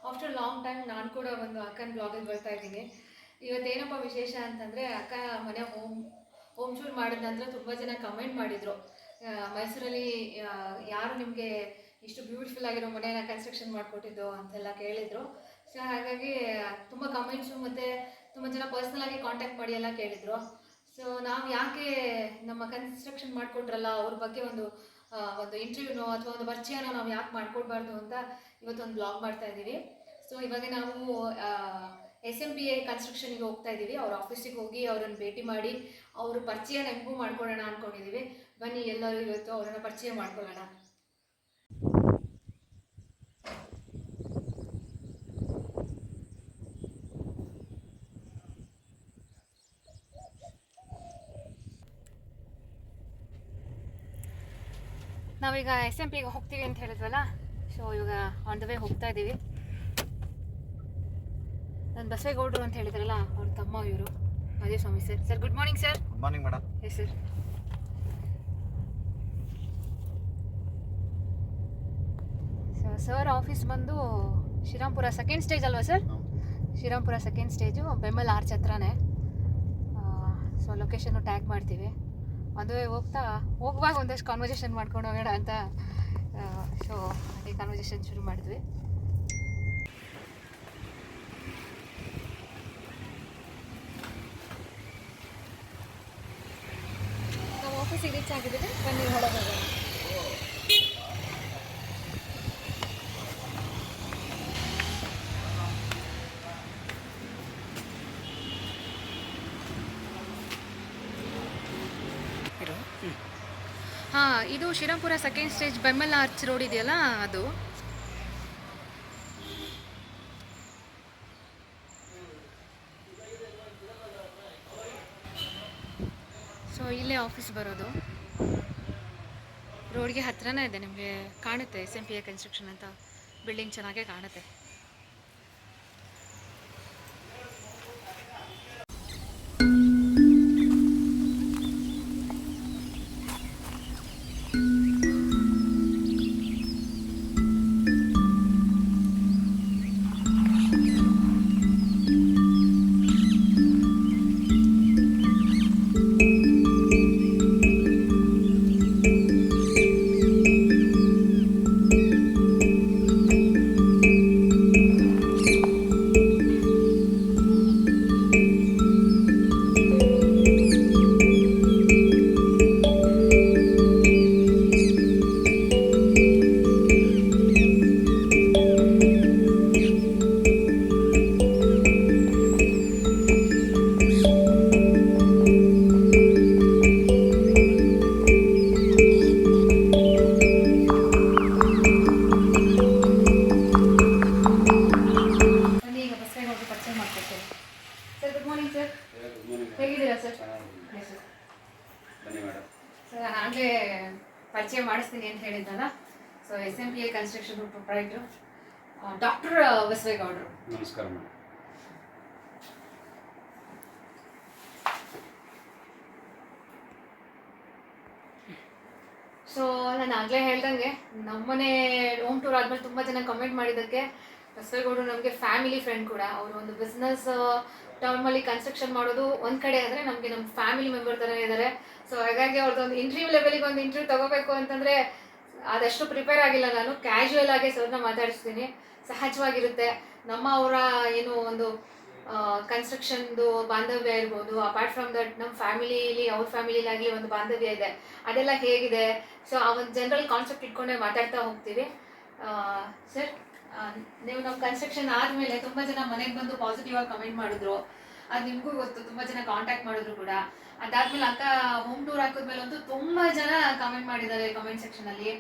After long time ನಾನು ಕೂಡ ಒಂದು ಅಕ್ಕನ ಬ್ಲಾಗಿಗೆ ಬರ್ತಾ ಇದ್ದೀನಿ. ಇವತ್ತೇನಪ್ಪ ವಿಶೇಷ ಅಂತಂದರೆ, ಅಕ್ಕ ಮನೆ ಹೋಮ್ ಟೂರ್ ಮಾಡಿದ ನಂತರ ತುಂಬ ಜನ ಕಮೆಂಟ್ ಮಾಡಿದರು, ಮೈಸೂರಲ್ಲಿ ಯಾರು ನಿಮಗೆ ಇಷ್ಟು ಬ್ಯೂಟಿಫುಲ್ ಆಗಿರೋ ಮನೆಯನ್ನು ಕನ್ಸ್ಟ್ರಕ್ಷನ್ ಮಾಡಿಕೊಟ್ಟಿದ್ದು ಅಂತೆಲ್ಲ ಕೇಳಿದರು. ಸೊ ಹಾಗಾಗಿ ತುಂಬ ಕಮೆಂಟ್ಸು ಮತ್ತು ತುಂಬ ಜನ ಪರ್ಸ್ನಲಾಗಿ ಕಾಂಟ್ಯಾಕ್ಟ್ ಮಾಡಿ ಎಲ್ಲ ಕೇಳಿದರು. ಸೊ ನಾವು ಯಾಕೆ ನಮ್ಮ ಕನ್ಸ್ಟ್ರಕ್ಷನ್ ಮಾಡಿಕೊಟ್ರಲ್ಲ ಅವ್ರ ಬಗ್ಗೆ ಒಂದು ಇಂಟರ್ವ್ಯೂನೋ ಅಥವಾ ಒಂದು ಪರಿಚಯನೋ ನಾವು ಯಾಕೆ ಮಾಡ್ಕೊಡ್ಬಾರ್ದು ಅಂತ ಇವತ್ತೊಂದು ಬ್ಲಾಗ್ ಮಾಡ್ತಾ ಇದ್ದೀವಿ. ಸೊ ಇವಾಗ ನಾವು SMPA ಕನ್ಸ್ಟ್ರಕ್ಷನ್ಗೆ ಹೋಗ್ತಾ ಇದ್ದೀವಿ. ಅವ್ರ ಆಫೀಸಿಗೆ ಹೋಗಿ ಅವರನ್ನು ಭೇಟಿ ಮಾಡಿ ಅವ್ರ ಪರಿಚಯನ ಹೆಂಗೂ ಮಾಡ್ಕೊಳ್ಳೋಣ ಅಂದ್ಕೊಂಡಿದ್ದೀವಿ. ಬನ್ನಿ ಎಲ್ಲರೂ ಇವತ್ತು ಅವರನ್ನು ಪರಿಚಯ ಮಾಡ್ಕೊಳ್ಳೋಣ. ನಾವೀಗ SMPಗೆ ಹೋಗ್ತೀವಿ ಅಂತ ಹೇಳಿದ್ವಲ್ಲ, ಸೊ ಇವಾಗ ಆನ್ ದ ವೇ ಹೋಗ್ತಾ ಇದ್ದೀವಿ. ನಾನು ಬಸವೇಗೌಡರು ಅಂತ ಹೇಳಿದ್ರಲ್ಲ, ಅವ್ರ ತಮ್ಮ ಇವರು Mahadev Swamy sir. Sir good morning sir. Good morning madam. Yes sir. Sir office ಬಂದು ಶ್ರೀರಾಮ್ಪುರ ಸೆಕೆಂಡ್ ಸ್ಟೇಜ್ ಅಲ್ವಾ sir? Srirampura second stage, BEML arch ಹತ್ರನೇ. ಸೊ ಲೊಕೇಶನ್ನು ಟ್ಯಾಗ್ ಮಾಡ್ತೀವಿ. ಮದುವೆ ಹೋಗುವಾಗ ಒಂದಷ್ಟು ಕಾನ್ವರ್ಸೇಷನ್ ಮಾಡ್ಕೊಂಡು ಹೋಗೋಣ ಅಂತ. ಸೊ ಅದೇ ಕಾನ್ವರ್ಸೇಷನ್ ಶುರು ಮಾಡಿದ್ವಿ. ನಾವು ಆಫೀಸಿಗೆ ರೀಚ್ ಆಗಿದ್ದೀವಿ. ಬನ್ನಿ ಹೊರಗೆ ಹೋಗೋಣ. ಹಾಂ, ಇದು Srirampura second stage BEML arch road ಇದೆಯಲ್ಲ ಅದು. ಸೊ ಇಲ್ಲೇ ಆಫೀಸ್ ಬರೋದು. ರೋಡ್ಗೆ ಹತ್ರನೇ ಇದೆ, ನಿಮಗೆ ಕಾಣುತ್ತೆ SMPA ಕನ್ಸ್ಟ್ರಕ್ಷನ್ ಅಂತ ಬಿಲ್ಡಿಂಗ್ ಚೆನ್ನಾಗೇ ಕಾಣುತ್ತೆ. Sir good morning sir. ಹೇಗಿದ್ದೀರಾ ಸರ್? ಸರ್ ಹಾಗೆ ಪರಿಚಯ ಮಾಡಿಸ್ತೀನಿ ಅಂತ ಹೇಳಿದ್ದಲ್ಲ. So SMPA construction group proprietor doctor ಬಸವೇಗೌಡರು. ನಮಸ್ಕಾರ ಮೇಡಮ್. ಸೊ ನಾನು ಆಗಲೇ ಹೇಳ್ದಂಗೆ, ನಮ್ಮನೆ ಹೋಮ್ ಟೂರ್ ಆದಮೇಲೆ ತುಂಬ ಜನ ಕಮೆಂಟ್ ಮಾಡಿದ್ದಕ್ಕೆ, ಬಸವೇಗೌಡರು ನಮಗೆ ಫ್ಯಾಮಿಲಿ ಫ್ರೆಂಡ್ ಕೂಡ. ಅವರು ಒಂದು ಬಿಸ್ನೆಸ್ ಟರ್ಮಲ್ಲಿ ಕನ್ಸ್ಟ್ರಕ್ಷನ್ ಮಾಡೋದು ಒಂದು ಕಡೆ ಆದರೆ, ನಮಗೆ ನಮ್ಮ ಫ್ಯಾಮಿಲಿ ಮೆಂಬರ್ ಥರ ಇದ್ದಾರೆ. ಸೊ ಹಾಗಾಗಿ ಅವ್ರದ್ದೊಂದು ಇಂಟರ್ವ್ಯೂ ಲೆವೆಲಿಗೆ ಒಂದು ಇಂಟರ್ವ್ಯೂ ತೊಗೋಬೇಕು ಅಂತಂದರೆ ಅದಷ್ಟು ಪ್ರಿಪೇರ್ ಆಗಿಲ್ಲ. ನಾನು ಕ್ಯಾಶುವಲ್ ಆಗಿ ಸರ್ನ ಮಾತಾಡಿಸ್ತೀನಿ, ಸಹಜವಾಗಿರುತ್ತೆ. ಅವರ ಏನು ಒಂದು ಕನ್ಸ್ಟ್ರಕ್ಷನ್ದು ಬಾಂಧವ್ಯ ಇರ್ಬೋದು, ಅಪಾರ್ಟ್ ಫ್ರಮ್ ದಟ್ ನಮ್ಮ ಫ್ಯಾಮಿಲಿಲಿ ಅವ್ರ ಫ್ಯಾಮಿಲಿಲಾಗಲಿ ಒಂದು ಬಾಂಧವ್ಯ ಇದೆ, ಅದೆಲ್ಲ ಹೇಗಿದೆ. ಸೊ ಆ ಒಂದು ಜನರಲ್ ಕಾನ್ಸೆಪ್ಟ್ ಇಟ್ಕೊಂಡೇ ಮಾತಾಡ್ತಾ ಹೋಗ್ತೀವಿ. ಸರ್, ನೀವು ನಮ್ಮ ಕನ್ಸ್ಟ್ರಕ್ಷನ್ ಆದಮೇಲೆ ತುಂಬ ಜನ ಮನೆಗೆ ಬಂದು ಪಾಸಿಟಿವ್ ಆಗಿ ಕಮೆಂಟ್ ಮಾಡಿದ್ರು. ಅದು ನಿಮಗೂ ಗೊತ್ತು, ತುಂಬ ಜನ ಕಾಂಟ್ಯಾಕ್ಟ್ ಮಾಡಿದ್ರು ಕೂಡ. ಅದಾದ್ಮೇಲೆ ಅಕ್ಕ ಹೋಮ್ ಟೂರ್ ಹಾಕಿದ್ಮೇಲೆ ಅಂತೂ ತುಂಬ ಜನ ಕಮೆಂಟ್ ಮಾಡಿದ್ದಾರೆ ಕಮೆಂಟ್ ಸೆಕ್ಷನಲ್ಲಿ.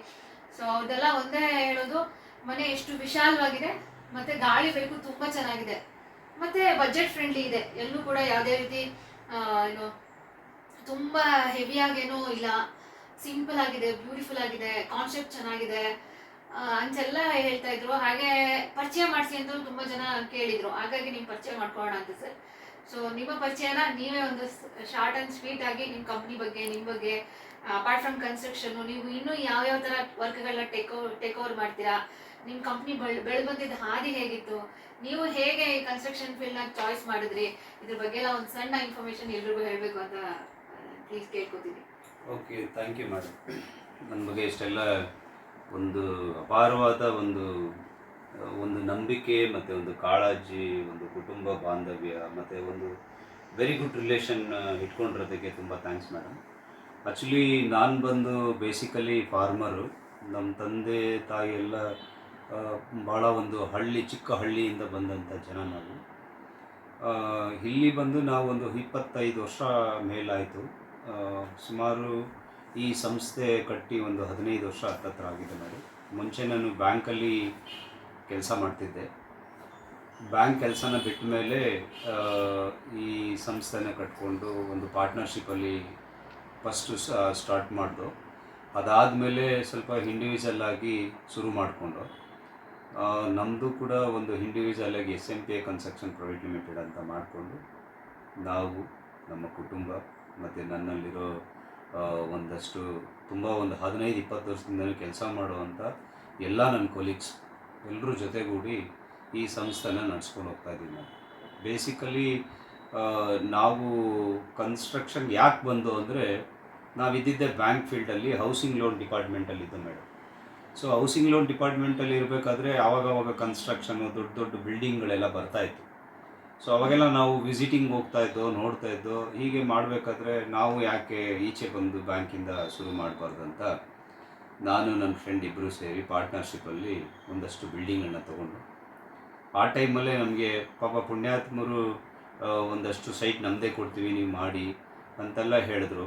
ಸೊ ಅವ್ರದ್ದೆಲ್ಲ ಒಂದೇ ಹೇಳೋದು, ಮನೆ ಎಷ್ಟು ವಿಶಾಲವಾಗಿದೆ, ಮತ್ತು ಗಾಳಿ ಬೇಕು ತುಂಬ ಚೆನ್ನಾಗಿದೆ, ಮತ್ತು ಬಜೆಟ್ ಫ್ರೆಂಡ್ಲಿ ಇದೆ. ಎಲ್ಲೂ ಕೂಡ ಯಾವುದೇ ರೀತಿ ಏನು ತುಂಬ ಹೆವಿಯಾಗೇನೂ ಇಲ್ಲ, ಸಿಂಪಲ್ ಆಗಿದೆ, ಬ್ಯೂಟಿಫುಲ್ ಆಗಿದೆ, ಕಾನ್ಸೆಪ್ಟ್ ಚೆನ್ನಾಗಿದೆ ಅಂತೆಲ್ಲ ಹೇಳ್ತಾ ಇದ್ರು. ಹಾಗೆ ಪರಿಚಯ ಮಾಡಿಸಿ ಅಂತ ತುಂಬ ಜನ ಕೇಳಿದ್ರು. ಹಾಗಾಗಿ ನಿಮ್ಮ ಪರಿಚಯ ಮಾಡ್ಕೊಳ್ಳೋಣ ಅಂತ ಸರ್. ಸೊ ನಿಮ್ಮ ಪರಿಚಯನ ನೀವೇ ಒಂದು ಶಾರ್ಟ್ ಆ್ಯಂಡ್ ಸ್ವೀಟ್ ಆಗಿ ನಿಮ್ಮ ಕಂಪ್ನಿ ಬಗ್ಗೆ, ನಿಮ್ಮ ಬಗ್ಗೆ, ಅಪಾರ್ಟ್ ಫ್ರಮ್ ಕನ್ಸ್ಟ್ರಕ್ಷನ್ನು ನೀವು ಇನ್ನೂ ಯಾವ್ಯಾವ ಥರ ವರ್ಕ್ಗಳನ್ನ ಟೇಕ್ ಓವರ್ ಮಾಡ್ತೀರಾ, ನಿಮ್ಮ ಕಂಪ್ನಿ ಬೆಳೆದು ಬಂದಿದ್ದ ಹಾದಿ ಹೇಗಿತ್ತು, ನೀವು ಹೇಗೆ ಈ ಕನ್ಸ್ಟ್ರಕ್ಷನ್ ಫೀಲ್ಡ್ನ ಚಾಯ್ಸ್ ಮಾಡಿದ್ರಿ, ಇದ್ರ ಬಗ್ಗೆ ಎಲ್ಲ ಒಂದು ಸಣ್ಣ ಇನ್ಫಾರ್ಮೇಷನ್ ಎಲ್ರಿಗೂ ಹೇಳಬೇಕು ಅಂತ ಪ್ಲೀಸ್ ಕೇಳ್ಕೊತೀನಿ. Okay, thank you madam. ನನ್ನ ಬಗ್ಗೆ ಇಷ್ಟೆಲ್ಲ ಒಂದು ಅಪಾರವಾದ ಒಂದು ನಂಬಿಕೆ ಮತ್ತು ಒಂದು ಕಾಳಜಿ, ಒಂದು ಕುಟುಂಬ ಬಾಂಧವ್ಯ ಮತ್ತು ಒಂದು ವೆರಿ ಗುಡ್ ರಿಲೇಷನ್ ಇಟ್ಕೊಂಡಿರೋದಕ್ಕೆ ತುಂಬ ಥ್ಯಾಂಕ್ಸ್ ಮೇಡಮ್. ಆ್ಯಕ್ಚುಲಿ ನಾನು ಬಂದು ಬೇಸಿಕಲಿ ಫಾರ್ಮರು. ನಮ್ಮ ತಂದೆ ತಾಯಿ ಎಲ್ಲ ಭಾಳ ಒಂದು ಚಿಕ್ಕ ಹಳ್ಳಿಯಿಂದ ಬಂದಂಥ ಜನ ನಾವು. ಇಲ್ಲಿ ಬಂದು ನಾವು ಒಂದು 25 ವರ್ಷ ಮೇಲಾಯಿತು. ಸುಮಾರು ಈ ಸಂಸ್ಥೆ ಕಟ್ಟಿ ಒಂದು 15 ವರ್ಷ ಹತ್ತತ್ರ ಆಗಿದೆ ನೋಡಿ. ಮುಂಚೆ ನಾನು ಬ್ಯಾಂಕಲ್ಲಿ ಕೆಲಸ ಮಾಡ್ತಿದ್ದೆ. ಬ್ಯಾಂಕ್ ಕೆಲಸನ ಬಿಟ್ಟ ಮೇಲೆ ಈ ಸಂಸ್ಥೆನ ಕಟ್ಕೊಂಡು ಒಂದು ಪಾರ್ಟ್ನರ್ಶಿಪ್ಪಲ್ಲಿ ಫಸ್ಟು ಸ್ಟಾರ್ಟ್ ಮಾಡಿದು. ಅದಾದಮೇಲೆ ಸ್ವಲ್ಪ ಇಂಡಿವಿಜುವಲ್ ಆಗಿ ಶುರು ಮಾಡಿಕೊಂಡು ನಮ್ಮದು ಕೂಡ ಒಂದು ಇಂಡಿವಿಜುವಲ್ ಆಗಿ SMPI ಕನ್ಸ್ಟ್ರಕ್ಷನ್ ಪ್ರೈವೇಟ್ ಲಿಮಿಟೆಡ್ ಅಂತ ಮಾಡಿಕೊಂಡು ನಾವು, ನಮ್ಮ ಕುಟುಂಬ ಮತ್ತು ನನ್ನಲ್ಲಿರೋ ಒಂದಷ್ಟು ತುಂಬ ಒಂದು 15-20 ವರ್ಷದಿಂದಲೂ ಕೆಲಸ ಮಾಡುವಂಥ ಎಲ್ಲ ನನ್ನ ಕೊಲೀಗ್ಸ್ ಎಲ್ಲರೂ ಜೊತೆಗೂಡಿ ಈ ಸಂಸ್ಥೆನ ನಡೆಸ್ಕೊಂಡು ಹೋಗ್ತಾಯಿದ್ದೀವಿ ನಾವು. ಬೇಸಿಕಲಿ ನಾವು ಕನ್ಸ್ಟ್ರಕ್ಷನ್ ಯಾಕೆ ಬಂದು ಅಂದರೆ, ನಾವಿದ್ದಿದ್ದೆ ಬ್ಯಾಂಕ್ ಫೀಲ್ಡಲ್ಲಿ ಹೌಸಿಂಗ್ ಲೋನ್ ಡಿಪಾರ್ಟ್ಮೆಂಟಲ್ಲಿದ್ದು ಮೇಡಮ್. ಸೊ ಹೌಸಿಂಗ್ ಲೋನ್ ಡಿಪಾರ್ಟ್ಮೆಂಟಲ್ಲಿ ಇರಬೇಕಾದ್ರೆ ಆವಾಗವಾಗ ಕನ್ಸ್ಟ್ರಕ್ಷನು ದೊಡ್ಡ ದೊಡ್ಡ ಬಿಲ್ಡಿಂಗ್ಗಳೆಲ್ಲ ಬರ್ತಾಯಿತ್ತು. ಸೊ ಅವಾಗೆಲ್ಲ ನಾವು ವಿಸಿಟಿಂಗ್ ಹೋಗ್ತಾಯಿದ್ದೋ, ನೋಡ್ತಾಯಿದ್ದೋ. ಹೀಗೆ ಮಾಡಬೇಕಾದ್ರೆ ನಾವು ಯಾಕೆ ಈಚೆ ಬಂದು ಬ್ಯಾಂಕಿಂದ ಶುರು ಮಾಡಬಾರ್ದು ಅಂತ ನಾನು ನನ್ನ ಫ್ರೆಂಡ್ ಇಬ್ಬರು ಸೇರಿ ಪಾರ್ಟ್ನರ್ಶಿಪ್ಪಲ್ಲಿ ಒಂದಷ್ಟು ಬಿಲ್ಡಿಂಗನ್ನು ತೊಗೊಂಡು, ಆ ಟೈಮಲ್ಲೇ ನಮಗೆ ಪಾಪ ಪುಣ್ಯಾತ್ಮರು ಒಂದಷ್ಟು ಸೈಟ್ ನಮ್ಮದೇ ಕೊಡ್ತೀವಿ ನೀವು ಮಾಡಿ ಅಂತೆಲ್ಲ ಹೇಳಿದ್ರು.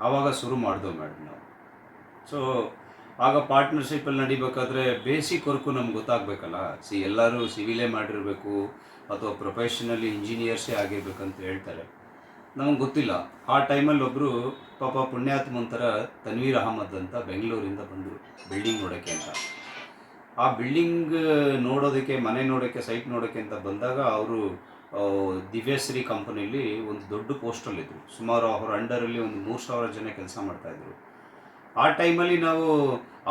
ಆವಾಗ ಶುರು ಮಾಡಿದೆವು ಮೇಡಮ್ ನಾವು. ಸೊ ಆಗ ಪಾರ್ಟ್ನರ್ಶಿಪ್ಪಲ್ಲಿ ನಡಿಬೇಕಾದ್ರೆ ಬೇಸಿಕ್ ವರ್ಕು ನಮ್ಗೆ ಗೊತ್ತಾಗಬೇಕಲ್ಲ. ಎಲ್ಲರೂ ಸಿವಿಲೇ ಮಾಡಿರಬೇಕು ಅಥವಾ ಪ್ರೊಫೆಷನಲಿ ಇಂಜಿನಿಯರ್ಸೇ ಆಗಿರ್ಬೇಕಂತ ಹೇಳ್ತಾರೆ. ನಮಗೆ ಗೊತ್ತಿಲ್ಲ. ಆ ಟೈಮಲ್ಲಿ ಒಬ್ಬರು ಪಾಪ ಪುಣ್ಯಾತ್ಮಂತರ ತನ್ವೀರ್ ಅಹಮದ್ ಅಂತ ಬೆಂಗಳೂರಿಂದ ಬಂದರು ಬಿಲ್ಡಿಂಗ್ ನೋಡೋಕ್ಕೆ ಅಂತ. ಆ ಬಿಲ್ಡಿಂಗ್ ನೋಡೋದಕ್ಕೆ, ಮನೆ ನೋಡೋಕ್ಕೆ, ಸೈಟ್ ನೋಡೋಕ್ಕೆ ಅಂತ ಬಂದಾಗ ಅವರು ದಿವ್ಯಶ್ರೀ ಕಂಪನಿಲಿ ಒಂದು ದೊಡ್ಡ ಪೋಸ್ಟಲ್ಲಿದ್ದರು. ಸುಮಾರು ಅವರ ಅಂಡರಲ್ಲಿ ಒಂದು 3000 ಜನ ಕೆಲಸ ಮಾಡ್ತಾಯಿದ್ರು. ಆ ಟೈಮಲ್ಲಿ ನಾವು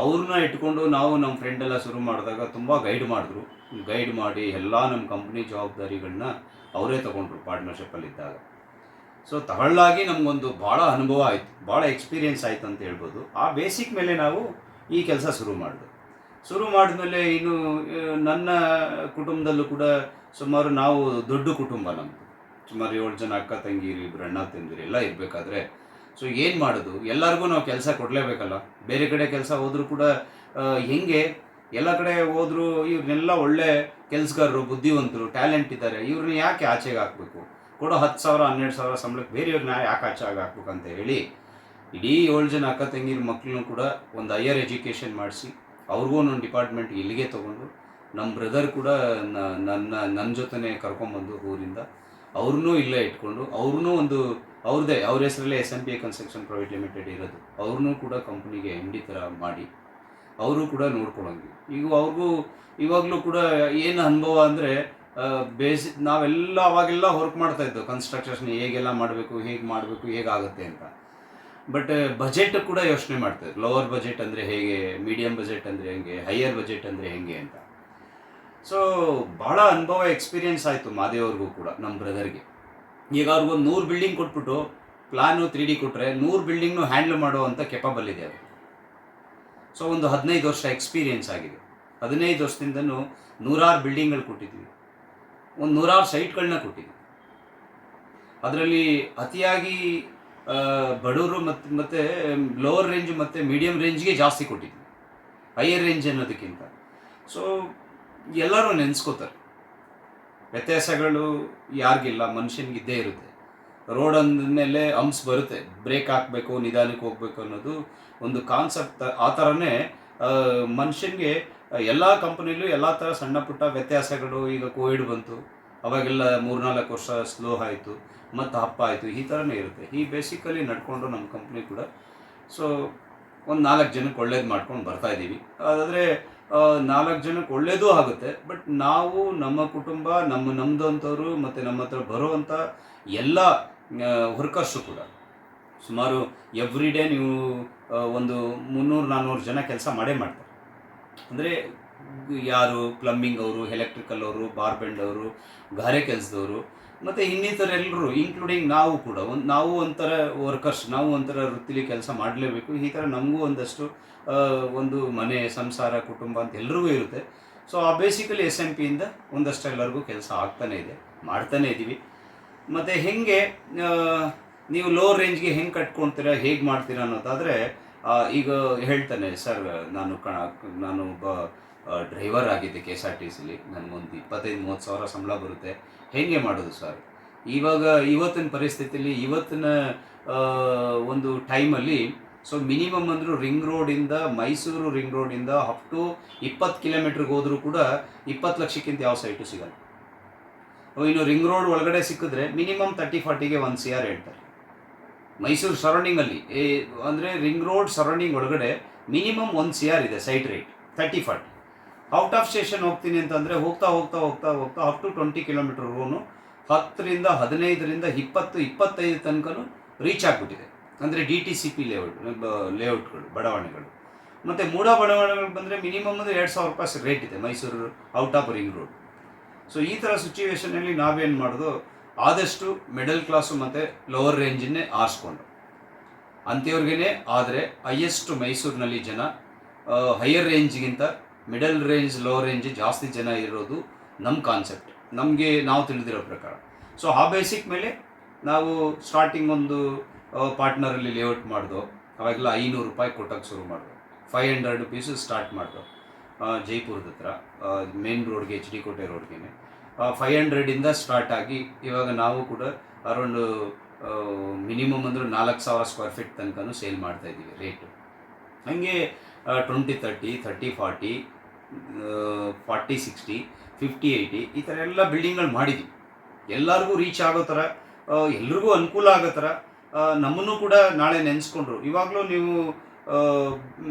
ಅವ್ರನ್ನ ಇಟ್ಕೊಂಡು ನಾವು ನಮ್ಮ ಫ್ರೆಂಡೆಲ್ಲ ಶುರು ಮಾಡಿದಾಗ ತುಂಬ ಗೈಡ್ ಮಾಡಿದ್ರು. ಗೈಡ್ ಮಾಡಿ ಎಲ್ಲ ನಮ್ಮ ಕಂಪ್ನಿ ಜವಾಬ್ದಾರಿಗಳನ್ನ ಅವರೇ ತೊಗೊಂಡ್ರು ಪಾರ್ಟ್ನರ್ಶಿಪ್ಪಲ್ಲಿದ್ದಾಗ. ಸೊ ತಗೊಳ್ಳಾಗಿ ನಮಗೊಂದು ಭಾಳ ಅನುಭವ ಆಯಿತು, ಭಾಳ ಎಕ್ಸ್ಪೀರಿಯೆನ್ಸ್ ಆಯಿತು ಅಂತ ಹೇಳ್ಬೋದು. ಆ ಬೇಸಿಕ್ ಮೇಲೆ ನಾವು ಈ ಕೆಲಸ ಶುರು ಮಾಡಿದ್ಮೇಲೆ ಇನ್ನು ನನ್ನ ಕುಟುಂಬದಲ್ಲೂ ಕೂಡ ಸುಮಾರು ನಾವು ದೊಡ್ಡ ಕುಟುಂಬ ನಮ್ಮದು. ಸುಮಾರು 7 ಜನ ಅಕ್ಕ ತಂಗಿರು, 2 ಅಣ್ಣ ತಂದಿರು ಎಲ್ಲ ಇರಬೇಕಾದ್ರೆ ಸೊ ಏನು ಮಾಡೋದು, ಎಲ್ಲರಿಗೂ ನಾವು ಕೆಲಸ ಕೊಡಲೇಬೇಕಲ್ಲ. ಬೇರೆ ಕಡೆ ಕೆಲಸ ಹೋದರೂ ಕೂಡ ಹೆಂಗೆ, ಎಲ್ಲ ಕಡೆ ಹೋದರೂ ಇವ್ರನ್ನೆಲ್ಲ ಒಳ್ಳೆ ಕೆಲಸಗಾರರು, ಬುದ್ಧಿವಂತರು, ಟ್ಯಾಲೆಂಟ್ ಇದ್ದಾರೆ, ಇವ್ರನ್ನ ಯಾಕೆ ಆಚೆಗೆ ಹಾಕಬೇಕು, ಕೊಡೋ 10,000 12,000 ಸಂಬಳಕ್ಕೆ ಬೇರೆಯವ್ರನ್ನ ಯಾಕೆ ಆಚೆಗೆ ಹಾಕ್ಬೇಕು ಅಂತ ಹೇಳಿ ಇಡೀ 7 ಜನ ಅಕ್ಕ ತಂಗಿರ ಮಕ್ಕಳನ್ನು ಕೂಡ ಒಂದು ಹೈಯರ್ ಎಜುಕೇಷನ್ ಮಾಡಿಸಿ ಅವ್ರಿಗೂ ಒಂದು ಡಿಪಾರ್ಟ್ಮೆಂಟ್ ಇಲ್ಲಿಗೆ ತೊಗೊಂಡು, ನಮ್ಮ ಬ್ರದರ್ ಕೂಡ ನನ್ನ ಜೊತೆನೇ ಕರ್ಕೊಂಬಂದು ಊರಿಂದ ಅವ್ರನ್ನೂ ಇಲ್ಲೇ ಇಟ್ಕೊಂಡು, ಅವ್ರನ್ನೂ ಒಂದು ಅವ್ರ ಹೆಸರಲ್ಲೇ SMPI ಕನ್ಸ್ಟ್ರಕ್ಷನ್ ಪ್ರೈವೇಟ್ ಲಿಮಿಟೆಡ್ ಇರೋದು, ಅವ್ರನ್ನೂ ಕೂಡ ಕಂಪ್ನಿಗೆ MD ಥರ ಮಾಡಿ ಅವರು ಕೂಡ ನೋಡ್ಕೊಳ್ಳೋಂಗೆ. ಈಗ ಅವ್ರಿಗೂ ಇವಾಗಲೂ ಕೂಡ ಏನು ಅನುಭವ ಅಂದರೆ, ನಾವೆಲ್ಲ ಅವಾಗೆಲ್ಲ ವರ್ಕ್ ಮಾಡ್ತಾಯಿದ್ದೋ ಕನ್ಸ್ಟ್ರಕ್ಷನ್ ಹೇಗೆಲ್ಲ ಮಾಡಬೇಕು, ಹೇಗಾಗುತ್ತೆ ಅಂತ. ಬಟ್ ಬಜೆಟ್ ಕೂಡ ಯೋಚನೆ ಮಾಡ್ತಾಯಿದ್ರು. ಲೋವರ್ ಬಜೆಟ್ ಅಂದರೆ ಹೇಗೆ, ಮೀಡಿಯಮ್ ಬಜೆಟ್ ಅಂದರೆ ಹೆಂಗೆ, ಹೈಯರ್ ಬಜೆಟ್ ಅಂದರೆ ಹೆಂಗೆ ಅಂತ. ಸೊ ಭಾಳ ಅನುಭವ, ಎಕ್ಸ್ಪೀರಿಯೆನ್ಸ್ ಆಯಿತು ಮಾದೇವ್ರಿಗೂ ಕೂಡ, ನಮ್ಮ ಬ್ರದರ್ಗೆ. ಈಗ ಅವ್ರಿಗೊಂದು 100 ಬಿಲ್ಡಿಂಗ್ ಕೊಟ್ಬಿಟ್ಟು ಪ್ಲಾನು 3D ಕೊಟ್ಟರೆ 100 ಬಿಲ್ಡಿಂಗ್ನು ಹ್ಯಾಂಡಲ್ ಮಾಡುವಂಥ ಕೆಪಬಲ್ ಇದೆ ಅದು. ಸೊ ಒಂದು 15 ವರ್ಷ ಎಕ್ಸ್ಪೀರಿಯೆನ್ಸ್ ಆಗಿದೆ. 15 ವರ್ಷದಿಂದನೂ 100 ಬಿಲ್ಡಿಂಗ್ಗಳು ಕೊಟ್ಟಿದ್ವಿ, ಒಂದು 100 ಸೈಟ್ಗಳನ್ನ ಕೊಟ್ಟಿದ್ವಿ. ಅದರಲ್ಲಿ ಅತಿಯಾಗಿ ಬಡವರು ಮತ್ತು ಲೋವರ್ ರೇಂಜ್ ಮತ್ತು ಮೀಡಿಯಮ್ ರೇಂಜ್ಗೆ ಜಾಸ್ತಿ ಕೊಟ್ಟಿದ್ವಿ, ಹೈಯರ್ ರೇಂಜ್ ಅನ್ನೋದಕ್ಕಿಂತ. ಸೊ ಎಲ್ಲರೂ ನೆನೆಸ್ಕೋತಾರೆ. ವ್ಯತ್ಯಾಸಗಳು ಯಾರಿಗಿಲ್ಲ, ಮನುಷ್ಯನಿಗಿದ್ದೇ ಇರುತ್ತೆ. ರೋಡ್ ಅಂದಮೇಲೆ ಹಂಪ್ಸ್ ಬರುತ್ತೆ, ಬ್ರೇಕ್ ಹಾಕಬೇಕು, ನಿಧಾನಕ್ಕೆ ಹೋಗಬೇಕು ಅನ್ನೋದು ಒಂದು ಕಾನ್ಸೆಪ್ಟ್. ಆ ಥರನೇ ಮನುಷ್ಯನಿಗೆ ಎಲ್ಲ ಕಂಪನಿಲೂ ಎಲ್ಲ ಥರ ಸಣ್ಣ ಪುಟ್ಟ ವ್ಯತ್ಯಾಸಗಳು. ಈಗ ಕೋವಿಡ್ ಬಂತು, ಅವಾಗೆಲ್ಲ 3-4 ವರ್ಷ ಸ್ಲೋ ಆಯಿತು, ಮತ್ತು ಅಪ್ ಆಯಿತು, ಈ ಥರನೇ ಇರುತ್ತೆ. ಈ ಬೇಸಿಕಲಿ ನಡ್ಕೊಂಡು ನಮ್ಮ ಕಂಪ್ನಿ ಕೂಡ ಸೊ ಒಂದು 4 ಜನಕ್ಕೆ ಒಳ್ಳೇದು ಮಾಡ್ಕೊಂಡು ಬರ್ತಾಯಿದ್ದೀವಿ. ಅದಾದರೆ 4 ಜನಕ್ಕೆ ಒಳ್ಳೆಯದೂ ಆಗುತ್ತೆ. ಬಟ್ ನಾವು, ನಮ್ಮ ಕುಟುಂಬ, ನಮ್ಮದು ಅಂಥವ್ರು ಮತ್ತು ನಮ್ಮ ಹತ್ರ ಬರುವಂಥ ಎಲ್ಲ ವರ್ಕರ್ಸು ಕೂಡ ಸುಮಾರು ಎವ್ರಿ ಡೇ ನೀವು ಒಂದು 300-400 ಜನ ಕೆಲಸ ಮಾಡೇ ಮಾಡ್ತಾರೆ. ಅಂದರೆ ಯಾರು ಪ್ಲಂಬಿಂಗ್ ಅವರು, ಎಲೆಕ್ಟ್ರಿಕಲ್ ಅವರು, ಬಾರ್ಬೆಂಡ್ ಅವರು, ಗಾರೆ ಕೆಲಸದವರು, ಮತ್ತು ಇನ್ನಿತರ ಎಲ್ಲರೂ ಇನ್ಕ್ಲೂಡಿಂಗ್ ನಾವು ಕೂಡ ನಾವು ಒಂಥರ ವರ್ಕರ್ಸ್, ನಾವು ಒಂಥರ ವೃತ್ತಿಲಿ ಕೆಲಸ ಮಾಡಲೇಬೇಕು. ಈ ಥರ ನಮಗೂ ಒಂದಷ್ಟು ಒಂದು ಮನೆ, ಸಂಸಾರ, ಕುಟುಂಬ ಅಂತ ಎಲ್ರಿಗೂ ಇರುತ್ತೆ. ಸೊ ಆ ಬೇಸಿಕಲಿ SMP ಇಂದ ಒಂದಷ್ಟು ಎಲ್ಲರಿಗೂ ಕೆಲಸ ಆಗ್ತಾನೇ ಇದೆ, ಮಾಡ್ತಾನೇ ಇದ್ದೀವಿ. ಮತ್ತು ಹೇಗೆ ನೀವು ಲೋ ರೇಂಜ್ಗೆ ಹೆಂಗೆ ಕಟ್ಕೊಳ್ತೀರಾ, ಹೇಗೆ ಮಾಡ್ತೀರಾ ಅನ್ನೋದಾದರೆ, ಈಗ ಹೇಳ್ತಾನೆ ಸರ್, ನಾನು ಒಬ್ಬ ಡ್ರೈವರ್ ಆಗಿದ್ದೆ KSRTCಲಿ, ನನಗೊಂದು 25-30 ಸಾವಿರ ಸಂಬಳ ಬರುತ್ತೆ, ಹೇಗೆ ಮಾಡೋದು ಸರ್? ಇವತ್ತಿನ ಪರಿಸ್ಥಿತಿಯಲ್ಲಿ, ಇವತ್ತಿನ ಒಂದು ಟೈಮಲ್ಲಿ, ಸೊ ಮಿನಿಮಮ್ ಅಂದರೂ ಮೈಸೂರು ರಿಂಗ್ ರೋಡಿಂದ ಅಪ್ ಟು 20 ಕಿಲೋಮೀಟ್ರಿಗೆ ಹೋದರೂ ಕೂಡ 20 ಲಕ್ಷಕ್ಕಿಂತ ಯಾವ ಸೈಟು ಸಿಗಲ್ಲ. ಇನ್ನು ರಿಂಗ್ ರೋಡ್ ಒಳಗಡೆ ಸಿಕ್ಕಿದ್ರೆ ಮಿನಿಮಮ್ 30-40ಗೆ 1 CR ಹೇಳ್ತಾರೆ. ಮೈಸೂರು ಸರೌಂಡಿಂಗಲ್ಲಿ ಅಂದರೆ ರಿಂಗ್ ರೋಡ್ ಸರೌಂಡಿಂಗ್ ಒಳಗಡೆ ಮಿನಿಮಮ್ 1 CR ಇದೆ site rate, 30-40. Out of station ಹೋಗ್ತೀನಿ ಅಂತಂದರೆ ಹೋಗ್ತಾ ಅಪ್ ಟು 20 ಕಿಲೋಮೀಟರ್ಗೂ 10ರಿಂದ 15ರಿಂದ 20-25 ತನಕನೂ ರೀಚ್ ಆಗಿಬಿಟ್ಟಿದೆ. ಅಂದರೆ DTCP ಲೇಔಟ್ಗಳು, ಬಡಾವಣೆಗಳು. ಮತ್ತು ಬಡಾವಣೆಗಳು ಬಂದರೆ ಮಿನಿಮಮ್ ಅಂದರೆ 2,000 ರೂಪಾಯಿ ರೇಟ್ ಇದೆ Mysuru out of ring road. So ಈ ಥರ ಸಿಚುವೇಷನಲ್ಲಿ ನಾವೇನು ಮಾಡೋದು, ಆದಷ್ಟು ಮಿಡಲ್ ಕ್ಲಾಸು ಮತ್ತು ಲೋವರ್ ರೇಂಜನ್ನೇ ಆರಿಸ್ಕೊಂಡು ಅಂಥವ್ರಿಗೇ. ಆದರೆ ಹೈಯೆಸ್ಟ್ ಮೈಸೂರಿನಲ್ಲಿ ಜನ ಹೈಯರ್ ರೇಂಜ್ಗಿಂತ ಮಿಡಲ್ ರೇಂಜ್, ಲೋವರ್ ರೇಂಜ್ ಜಾಸ್ತಿ ಜನ ಇರೋದು ನಮ್ಮ ಕಾನ್ಸೆಪ್ಟ್, ನಾವು ತಿಳಿದಿರೋ ಪ್ರಕಾರ. ಸೊ ಆ ಬೇಸಿಕ್ ಮೇಲೆ ನಾವು ಸ್ಟಾರ್ಟಿಂಗ್ ಒಂದು ಪಾರ್ಟ್ನರಲ್ಲಿ ಲೇಔಟ್ ಮಾಡಿದೋ, ಅವಾಗೆಲ್ಲ 500 ರೂಪಾಯಿ ಕೊಟ್ಟೋಕ್ಕೆ ಶುರು ಮಾಡಿದೋ, 500 ರುಪೀಸು ಸ್ಟಾರ್ಟ್ ಮಾಡಿದೋ ಜೈಪುರದ ಹತ್ರ ಮೇನ್ ರೋಡ್ಗೆ, HD ಕೋಟೆ ರೋಡ್ಗೆ 500ಇಂದ ಸ್ಟಾರ್ಟ್ ಆಗಿ ಇವಾಗ ನಾವು ಕೂಡ ಅರೌಂಡ್ ಮಿನಿಮಮ್ ಅಂದರೆ 4,000 ಸ್ಕ್ವೇರ್ ಫೀಟ್ ತನಕನೂ ಸೇಲ್ ಮಾಡ್ತಾಯಿದ್ದೀವಿ ರೇಟು. ಹಾಗೆ 20-30, 30-40, 40-60, 50-80 ಈ ಥರ ಎಲ್ಲ ಬಿಲ್ಡಿಂಗ್ಗಳು ಮಾಡಿದ್ವಿ. ಎಲ್ಲರಿಗೂ ರೀಚ್ ಆಗೋ ಥರ, ಎಲ್ರಿಗೂ ಅನುಕೂಲ ಆಗೋ ಥರ. ನಮ್ಮನ್ನು ಕೂಡ ನಾಳೆ ನೆನೆಸ್ಕೊಂಡ್ರು. ಇವಾಗಲೂ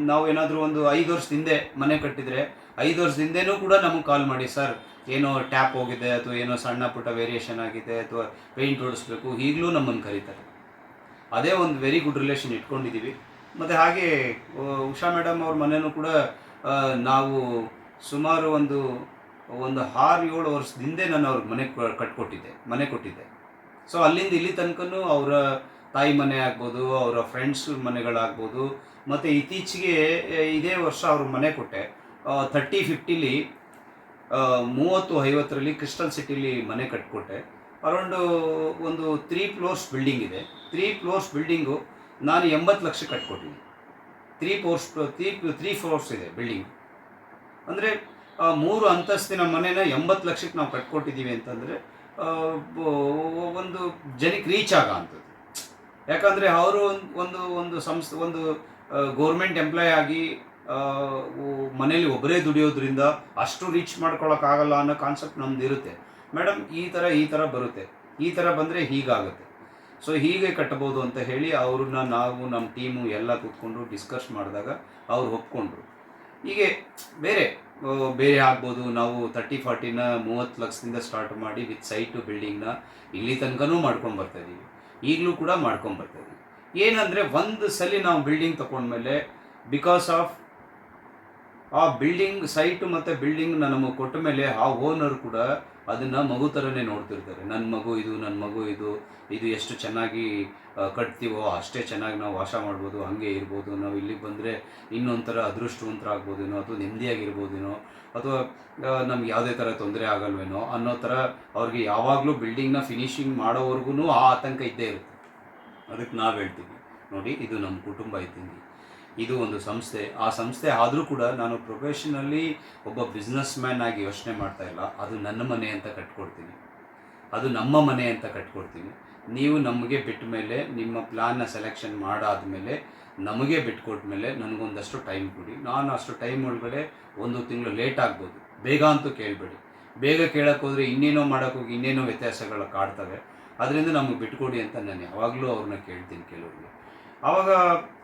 ನಾವೇನಾದರೂ ಒಂದು 5 ವರ್ಷದ ಹಿಂದೆ ಮನೆ ಕಟ್ಟಿದರೆ, 5 ವರ್ಷದ ಹಿಂದೆನೂ ಕೂಡ ನಮಗೆ ಕಾಲ್ ಮಾಡಿ, ಸರ್ ಏನೋ ಟ್ಯಾಪ್ ಹೋಗಿದೆ, ಅಥವಾ ಏನೋ ಸಣ್ಣ ಪುಟ್ಟ ವೇರಿಯೇಷನ್ ಆಗಿದೆ, ಅಥವಾ ಪೇಂಟ್ ಹೊಡಿಸ್ಬೇಕು, ಈಗಲೂ ನಮ್ಮನ್ನು ಕರೀತಾರೆ. ಅದೇ ಒಂದು ವೆರಿ ಗುಡ್ ರಿಲೇಷನ್ ಇಟ್ಕೊಂಡಿದ್ದೀವಿ. ಮತ್ತು ಹಾಗೆ ಉಷಾ ಮೇಡಮ್ ಅವ್ರ ಮನೆಯೂ ಕೂಡ ನಾವು ಸುಮಾರು ಒಂದು 6-7 ವರ್ಷದ ಹಿಂದೆ ನಾನು ಅವ್ರಿಗೆ ಮನೆ ಕೊಟ್ಟಿದ್ದೆ. ಸೊ ಅಲ್ಲಿಂದ ಇಲ್ಲಿ ತನಕನೂ ಅವರ ತಾಯಿ ಮನೆ ಆಗ್ಬೋದು, ಅವರ ಫ್ರೆಂಡ್ಸ್ ಮನೆಗಳಾಗ್ಬೋದು, ಮತ್ತು ಇತ್ತೀಚೆಗೆ ಇದೇ ವರ್ಷ ಅವ್ರ ಮನೆ ಕೊಟ್ಟೆ. 30-50ಲಿ 30-50ರಲ್ಲಿ ಕ್ರಿಸ್ಟಲ್ ಸಿಟಿಲಿ ಮನೆ ಕಟ್ಕೊಟ್ಟೆ. ಅರೌಂಡು ಒಂದು 3 ಫ್ಲೋರ್ಸ್ ಬಿಲ್ಡಿಂಗ್ ಇದೆ. 3 ಫ್ಲೋರ್ಸ್ ಬಿಲ್ಡಿಂಗು ನಾನು 80 ಲಕ್ಷ ಕಟ್ಕೊಟ್ಟಿದ್ದೀನಿ. 3 ಫ್ಲೋರ್ಸ್ ಇದೆ ಬಿಲ್ಡಿಂಗ್. ಅಂದರೆ 3 ಅಂತಸ್ತಿನ ಮನೆನ 80 ಲಕ್ಷಕ್ಕೆ ನಾವು ಕಟ್ಕೊಟ್ಟಿದ್ದೀವಿ ಅಂತಂದರೆ ಒಂದು ಜನಕ್ಕೆ ರೀಚ್ ಆಗೋ ಅಂಥದ್ದು. ಯಾಕಂದರೆ ಅವರು ಒಂದು ಸಂಸ್ಥೆ, ಒಂದು ಗೌರ್ಮೆಂಟ್ ಎಂಪ್ಲಾಯ್ ಆಗಿ ಮನೇಲಿ ಒಬ್ಬರೇ ದುಡಿಯೋದ್ರಿಂದ ಅಷ್ಟು ರೀಚ್ ಮಾಡ್ಕೊಳಕ್ಕಾಗಲ್ಲ ಅನ್ನೋ ಕಾನ್ಸೆಪ್ಟ್ ನಮ್ದು ಇರುತ್ತೆ. ಮೇಡಮ್ ಈ ಥರ ಬರುತ್ತೆ, ಈ ಥರ ಬಂದರೆ ಹೀಗಾಗುತ್ತೆ, ಸೊ ಹೀಗೆ ಕಟ್ಟಬೋದು ಅಂತ ಹೇಳಿ ನಾವು ನಮ್ಮ ಟೀಮು ಎಲ್ಲ ಕೂತ್ಕೊಂಡು ಡಿಸ್ಕಸ್ ಮಾಡಿದಾಗ ಅವ್ರು ಒಪ್ಕೊಂಡ್ರು. ಹೀಗೆ ಬೇರೆ ಆಗ್ಬೋದು. ನಾವು 30-40ನ 30 ಲಕ್ಷದಿಂದ ಸ್ಟಾರ್ಟ್ ಮಾಡಿ ವಿತ್ ಸೈಟು ಬಿಲ್ಡಿಂಗ್ನ ಇಲ್ಲಿ ತನಕನೂ ಮಾಡ್ಕೊಂಡು ಬರ್ತಾಯಿದ್ದೀವಿ. ಈಗಲೂ ಕೂಡ ಮಾಡ್ಕೊಂಡು ಬರ್ತಾಯಿದ್ದೀವಿ. ಏನಂದರೆ ಒಂದು ಸಲ ನಾವು ಬಿಲ್ಡಿಂಗ್ ತೊಗೊಂಡ್ಮೇಲೆ, ಬಿಕಾಸ್ ಆಫ್ ಆ ಬಿಲ್ಡಿಂಗ್ ಸೈಟು ಮತ್ತು ಬಿಲ್ಡಿಂಗ್ನ ನಮಗೆ ಕೊಟ್ಟ ಮೇಲೆ ಆ ಓನರ್ ಕೂಡ ಅದನ್ನು ಮಗು ಥರನೇ ನೋಡ್ತಿರ್ತಾರೆ. ನನ್ನ ಮಗು ಇದು ಎಷ್ಟು ಚೆನ್ನಾಗಿ ಕಟ್ತೀವೋ ಅಷ್ಟೇ ಚೆನ್ನಾಗಿ ನಾವು ವಾಸ ಮಾಡ್ಬೋದು, ಹಾಗೆ ಇರ್ಬೋದು, ನಾವು ಇಲ್ಲಿಗೆ ಬಂದರೆ ಇನ್ನೊಂಥರ ಅದೃಷ್ಟವಂತರಾಗ್ಬೋದೇನೋ, ಅಥವಾ ನೆಮ್ಮದಿಯಾಗಿರ್ಬೋದೇನೋ, ಅಥವಾ ನಮ್ಗೆ ಯಾವುದೇ ಥರ ತೊಂದರೆ ಆಗಲ್ವೇನೋ ಅನ್ನೋ ಥರ ಅವ್ರಿಗೆ ಯಾವಾಗಲೂ ಬಿಲ್ಡಿಂಗ್ನ ಫಿನಿಶಿಂಗ್ ಮಾಡೋವರೆಗೂ ಆ ಆತಂಕ ಇದ್ದೇ ಇರುತ್ತೆ. ಅದಕ್ಕೆ ನಾವು ಹೇಳ್ತೀವಿ, ನೋಡಿ ಇದು ನಮ್ಮ ಕುಟುಂಬ ಇದ್ದಂಗೆ, ಇದು ಒಂದು ಸಂಸ್ಥೆ. ಆ ಸಂಸ್ಥೆ ಆದರೂ ಕೂಡ ನಾನು ಪ್ರೊಫೆಷನಲ್ಲಿ ಒಬ್ಬ ಬಿಸ್ನೆಸ್ ಮ್ಯಾನ್ ಆಗಿ ಯೋಚನೆ ಮಾಡ್ತಾಯಿಲ್ಲ. ಅದು ನನ್ನ ಮನೆ ಅಂತ ಕಟ್ಕೊಡ್ತೀನಿ, ಅದು ನಮ್ಮ ಮನೆ ಅಂತ ಕಟ್ಕೊಡ್ತೀನಿ. ನೀವು ನಮಗೆ ಬಿಟ್ಟ ಮೇಲೆ, ನಿಮ್ಮ ಪ್ಲ್ಯಾನ್ನ ಸೆಲೆಕ್ಷನ್ ಮಾಡಾದಮೇಲೆ, ನಮಗೆ ಬಿಟ್ಕೊಟ್ಮೇಲೆ ನನಗೊಂದಷ್ಟು ಟೈಮ್ ಕೊಡಿ. ನಾನು ಅಷ್ಟು ಟೈಮ್ ಒಳಗಡೆ 1 ತಿಂಗಳು ಲೇಟ್ ಆಗ್ಬೋದು, ಬೇಗ ಅಂತೂ ಕೇಳಬೇಡಿ. ಬೇಗ ಕೇಳೋಕ್ಕೋದ್ರೆ ಇನ್ನೇನೋ ಮಾಡೋಕ್ಕೋಗಿ ಇನ್ನೇನೋ ವ್ಯತ್ಯಾಸಗಳು ಕಾಡ್ತವೆ. ಅದರಿಂದ ನಮಗೆ ಬಿಟ್ಕೊಡಿ ಅಂತ ನಾನು ಯಾವಾಗಲೂ ಅವ್ರನ್ನ ಕೇಳ್ತೀನಿ ಕೆಲವ್ರಿಗೆ. ಆವಾಗ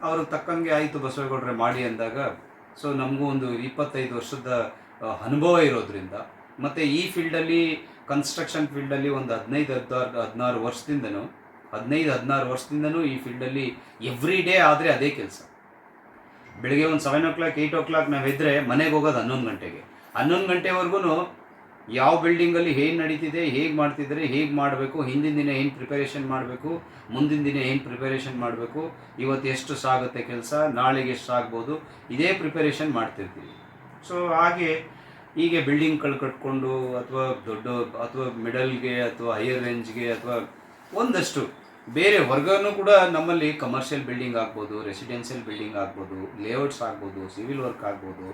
ಅವ್ರಿಗೆ ತಕ್ಕಂಗೆ ಆಯಿತು ಬಸವೇಗೌಡರೆ ಮಾಡಿ ಅಂದಾಗ, ಸೊ ನಮಗೂ ಒಂದು 25 ವರ್ಷದ ಅನುಭವ ಇರೋದ್ರಿಂದ, ಮತ್ತು ಈ ಫೀಲ್ಡಲ್ಲಿ ಕನ್ಸ್ಟ್ರಕ್ಷನ್ ಫೀಲ್ಡಲ್ಲಿ ಒಂದು 15-16 ವರ್ಷದಿಂದನೂ ಈ ಫೀಲ್ಡಲ್ಲಿ ಎವ್ರಿ ಡೇ ಆದರೆ ಅದೇ ಕೆಲಸ. ಬೆಳಗ್ಗೆ ಒಂದು 7 o'clock 8 o'clock ನಾವು ಎದ್ದರೆ ಮನೆಗೆ ಹೋಗೋದು 11 ಗಂಟೆಗೆ. 11 ಗಂಟೆವರೆಗೂ ಯಾವ ಬಿಲ್ಡಿಂಗಲ್ಲಿ ಹೇಗೆ ನಡೀತಿದೆ, ಹೇಗೆ ಮಾಡ್ತಿದ್ದಾರೆ, ಹೇಗೆ ಮಾಡಬೇಕು, ಹಿಂದಿನ ದಿನ ಏನು ಪ್ರಿಪರೇಷನ್ ಮಾಡಬೇಕು, ಮುಂದಿನ ದಿನ ಏನು ಪ್ರಿಪರೇಷನ್ ಮಾಡಬೇಕು, ಇವತ್ತು ಎಷ್ಟು ಸಾಗುತ್ತೆ ಕೆಲಸ, ನಾಳೆಗೆ ಎಷ್ಟು ಆಗ್ಬೋದು, ಇದೇ ಪ್ರಿಪರೇಷನ್ ಮಾಡ್ತಿರ್ತೀವಿ. ಸೊ ಹೀಗೆ ಬಿಲ್ಡಿಂಗ್ಗಳು ಕಟ್ಕೊಂಡು ಅಥವಾ ಅಥವಾ ಮಿಡಲ್ಗೆ ಅಥವಾ ಹೈಯರ್ ರೇಂಜ್ಗೆ ಅಥವಾ ಒಂದಷ್ಟು ಬೇರೆ ವರ್ಗನೂ ಕೂಡ ನಮ್ಮಲ್ಲಿ ಕಮರ್ಷಿಯಲ್ ಬಿಲ್ಡಿಂಗ್ ಆಗ್ಬೋದು, ರೆಸಿಡೆನ್ಷಿಯಲ್ ಬಿಲ್ಡಿಂಗ್ ಆಗ್ಬೋದು, ಲೇಔಟ್ಸ್ ಆಗ್ಬೋದು, ಸಿವಿಲ್ ವರ್ಕ್ ಆಗ್ಬೋದು,